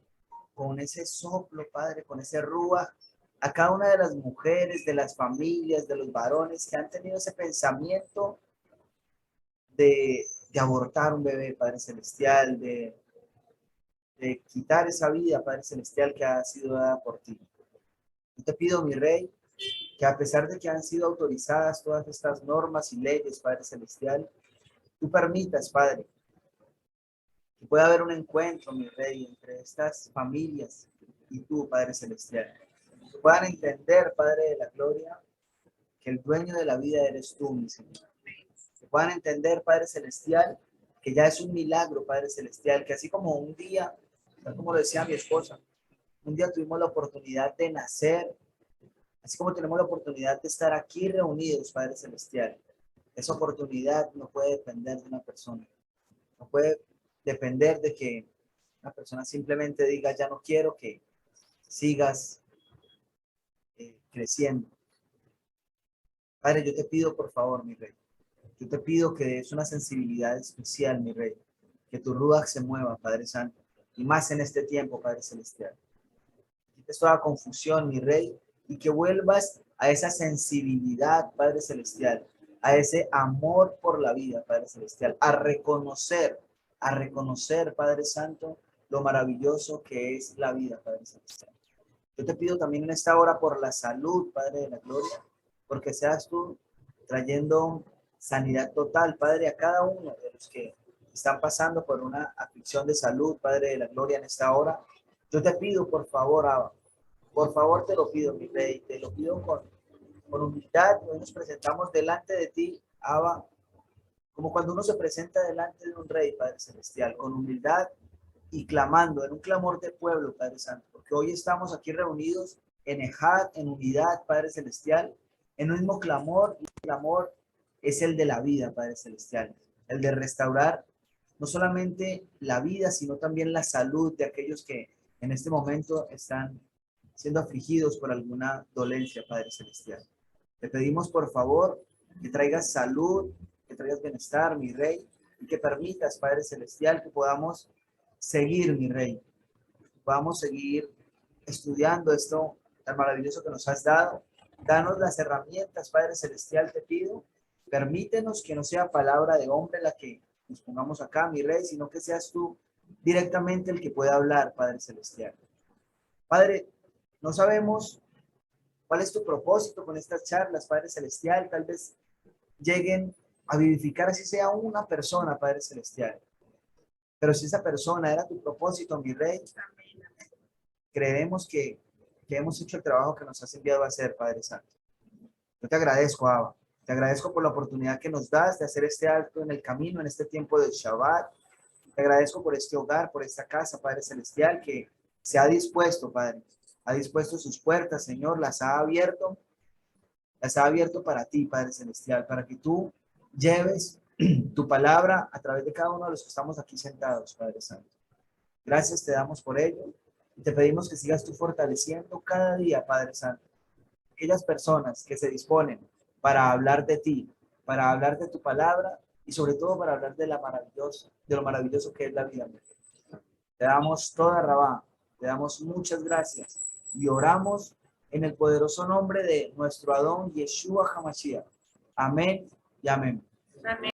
con ese soplo, Padre, con ese rúa, a cada una de las mujeres, de las familias, de los varones que han tenido ese pensamiento de abortar un bebé, Padre Celestial, de quitar esa vida, Padre Celestial, que ha sido dada por ti. Yo te pido, mi Rey, que a pesar de que han sido autorizadas todas estas normas y leyes, Padre Celestial, tú permitas, Padre, que pueda haber un encuentro, mi Rey, entre estas familias y tú, Padre Celestial. Que puedan entender, Padre de la Gloria, que el dueño de la vida eres tú, mi Señor. Que puedan entender, Padre Celestial, que ya es un milagro, Padre Celestial, que así como un día, tal como lo decía mi esposa, un día tuvimos la oportunidad de nacer, así como tenemos la oportunidad de estar aquí reunidos, Padre Celestial. Esa oportunidad no puede depender de una persona. No puede depender de que una persona simplemente diga, ya no quiero que sigas creciendo. Padre, yo te pido, por favor, mi Rey. Yo te pido que es una sensibilidad especial, mi Rey. Que tu ruaj se mueva, Padre Santo. Y más en este tiempo, Padre Celestial. Quites toda confusión, mi Rey. Y que vuelvas a esa sensibilidad, Padre Celestial, a ese amor por la vida, Padre Celestial, a reconocer, Padre Santo, lo maravilloso que es la vida, Padre Celestial. Yo te pido también en esta hora por la salud, Padre de la Gloria, porque seas tú trayendo sanidad total, Padre, a cada uno de los que están pasando por una aflicción de salud, Padre de la Gloria, en esta hora. Yo te pido, por favor, Abba, por favor te lo pido, mi Rey, te lo pido con humildad. Hoy nos presentamos delante de ti, Abba, como cuando uno se presenta delante de un Rey, Padre Celestial, con humildad y clamando, en un clamor de pueblo, Padre Santo, porque hoy estamos aquí reunidos en ejad, en unidad, Padre Celestial, en un mismo clamor, y el clamor es el de la vida, Padre Celestial, el de restaurar no solamente la vida, sino también la salud de aquellos que en este momento están siendo afligidos por alguna dolencia, Padre Celestial. Te pedimos, por favor, que traigas salud, que traigas bienestar, mi Rey, y que permitas, Padre Celestial, que podamos seguir, mi Rey, que podamos seguir estudiando esto tan maravilloso que nos has dado. Danos las herramientas, Padre Celestial, te pido. Permítenos que no sea palabra de hombre la que nos pongamos acá, mi Rey, sino que seas tú directamente el que pueda hablar, Padre Celestial. Padre, no sabemos cuál es tu propósito con estas charlas, Padre Celestial. Tal vez lleguen a vivificar así sea una persona, Padre Celestial. Pero si esa persona era tu propósito, mi Rey, creemos que hemos hecho el trabajo que nos has enviado a hacer, Padre Santo. Yo te agradezco, Abba. Te agradezco por la oportunidad que nos das de hacer este alto en el camino, en este tiempo del Shabbat. Te agradezco por este hogar, por esta casa, Padre Celestial, que se ha dispuesto, Padre. Ha dispuesto sus puertas, Señor, las ha abierto para ti, Padre Celestial, para que tú lleves tu palabra a través de cada uno de los que estamos aquí sentados, Padre Santo. Gracias te damos por ello y te pedimos que sigas tú fortaleciendo cada día, Padre Santo, aquellas personas que se disponen para hablar de ti, para hablar de tu palabra y sobre todo para hablar de lo maravilloso que es la vida. Te damos toda rabá, te damos muchas gracias y oramos en el poderoso nombre de nuestro Adón Yeshua HaMashiach. Amén y amén. Amén.